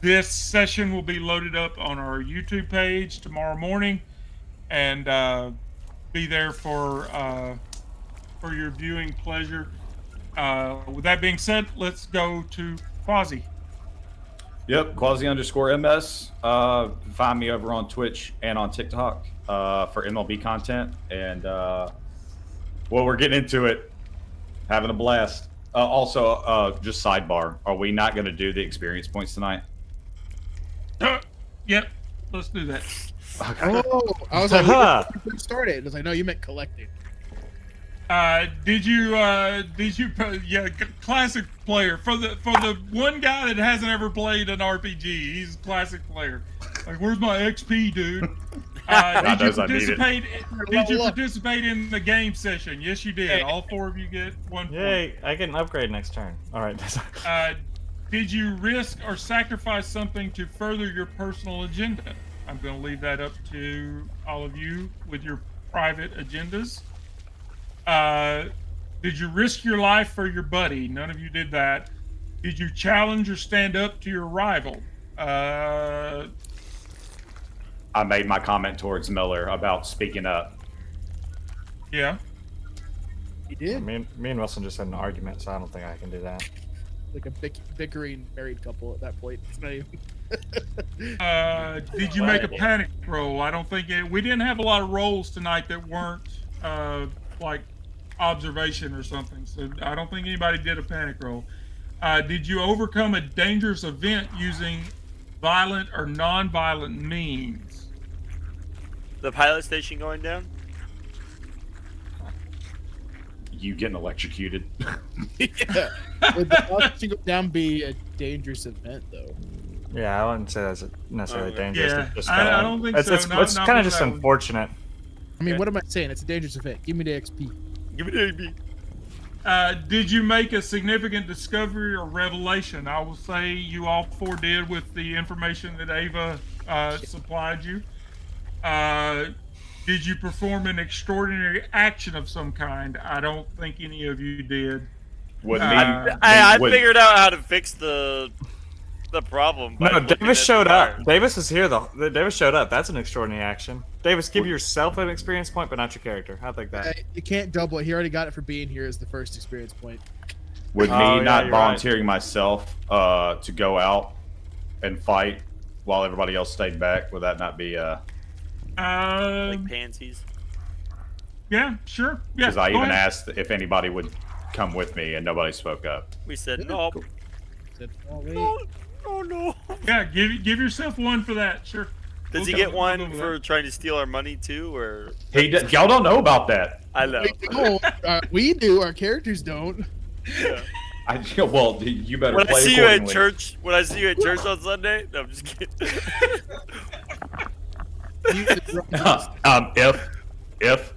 This session will be loaded up on our YouTube page tomorrow morning, and be there for your viewing pleasure. With that being said, let's go to Quasi. Yep, Quasi_MS. Find me over on Twitch and on TikTok for MLB content. And well, we're getting into it, having a blast. Also, just sidebar: are we not going to do the experience points tonight? Yep, let's do that. Oh, I was like, when we started. I was like, no, you meant collecting. Did you yeah, classic player for the one guy that hasn't ever played an RPG. He's a classic player. Like, where's my XP, dude? Did you participate in the game session? Yes, you did. All four of you get 1 point. Yay! I get an upgrade next turn. All right. Did you risk or sacrifice something to further your personal agenda? I'm going to leave that up to all of you with your private agendas. Did you risk your life for your buddy? None of you did that. Did you challenge or stand up to your rival? I made my comment towards Miller about speaking up. Yeah. You did? Me and Wilson just had an argument, so I don't think I can do that. Like a bickering married couple at that point. It's not even... Did you make a panic roll? I don't think we didn't have a lot of rolls tonight that weren't like observation or something. So I don't think anybody did a panic roll. Did you overcome a dangerous event using violent or non-violent means? The pilot station going down? You getting electrocuted? Yeah. Would the pilot go down be a dangerous event, though? Yeah, I wouldn't say that's necessarily dangerous. Yeah, Just I don't think so. It's kind of just unfortunate. I mean, what am I saying? It's a dangerous event. Give me the XP. Give it to me. Did you make a significant discovery or revelation? I will say you all four did with the information that Ava supplied you. Did you perform an extraordinary action of some kind? I don't think any of you did. Would I would- figured out how to fix the problem. By No, looking Davis at showed the up. fire. Davis is here though. Davis showed up. That's an extraordinary action. Davis, give yourself an experience point, but not your character. I think that. You can't double it. He already got it for being here as the first experience point. Would Oh, me yeah, not you're right. volunteering myself to go out and fight while everybody else stayed back, would that not be Like pansies. Yeah, sure. Yeah. because I go even ahead. asked if anybody would come with me and nobody spoke up. We said Yeah, no. cool. Said, oh, wait. Oh no. Yeah, give yourself one for that. Sure. Does he Okay, get we'll one go with for that. trying to steal our money too, or Y'all don't know about that. I know. We do. Our characters don't. Yeah. Well, you better When I play see you at accordingly. church, on Sunday, no, I'm just kidding. If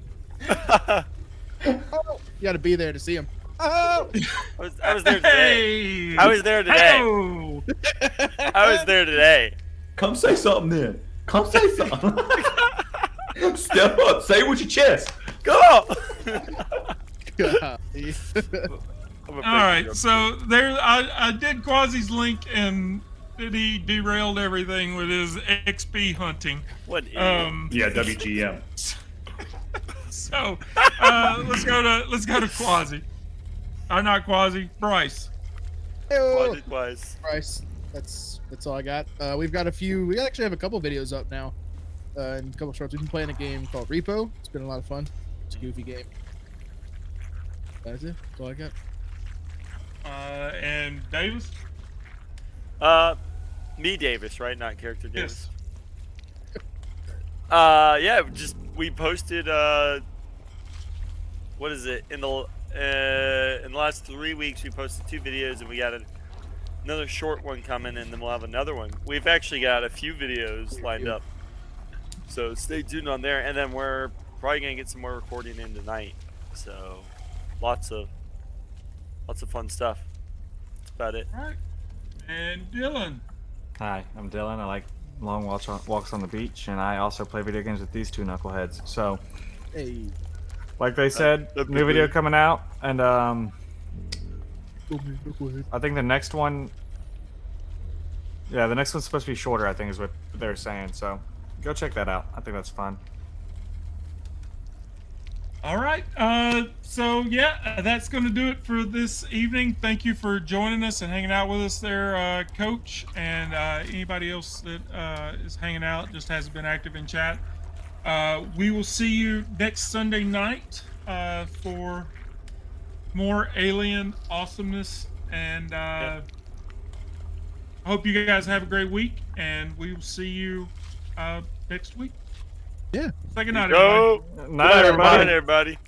You got to be there to see him. Oh, I was there today. Hey. I was there today. Hey-o. I was there today. come say something then. Come say something. Step up. Say it with your chest. Go on. God. All right, so there, I did Quasi's link, and he derailed everything with his XP hunting. What? Idiot. Yeah, WGM. So let's go to Quasi. Not Quasi, Bryce. Hey-o. Wise. Bryce, that's all I got. We actually have a couple videos up now, and a couple shorts. We've been playing a game called Repo. It's been a lot of fun. It's a goofy game. That's it. That's all I got. And Davis. Me, Davis, right? Not character Yes. Davis. Yeah, we posted. What is it? In the last 3 weeks, we posted 2 videos, and we got another short one coming, and then we'll have another one. We've actually got a few videos lined up, so stay tuned on there. And then we're probably gonna get some more recording in tonight. So, lots of fun stuff. That's about it. All right. And Dylan. Hi, I'm Dylan. I like long walks on the beach, and I also play video games with these two knuckleheads. So, Hey. like they said, new video coming out, and I think the next one. Yeah, the next one's supposed to be shorter. I think is what they're saying. So, go check that out. I think that's fun. All right. So yeah, that's going to do it for this evening. Thank you for joining us and hanging out with us there, Coach, and anybody else that is hanging out, just hasn't been active in chat. We will see you next Sunday night for more alien awesomeness, and I hope you guys have a great week, and we will see you next week. Yeah. Say good night, everybody. Go. Night, everybody. Everybody.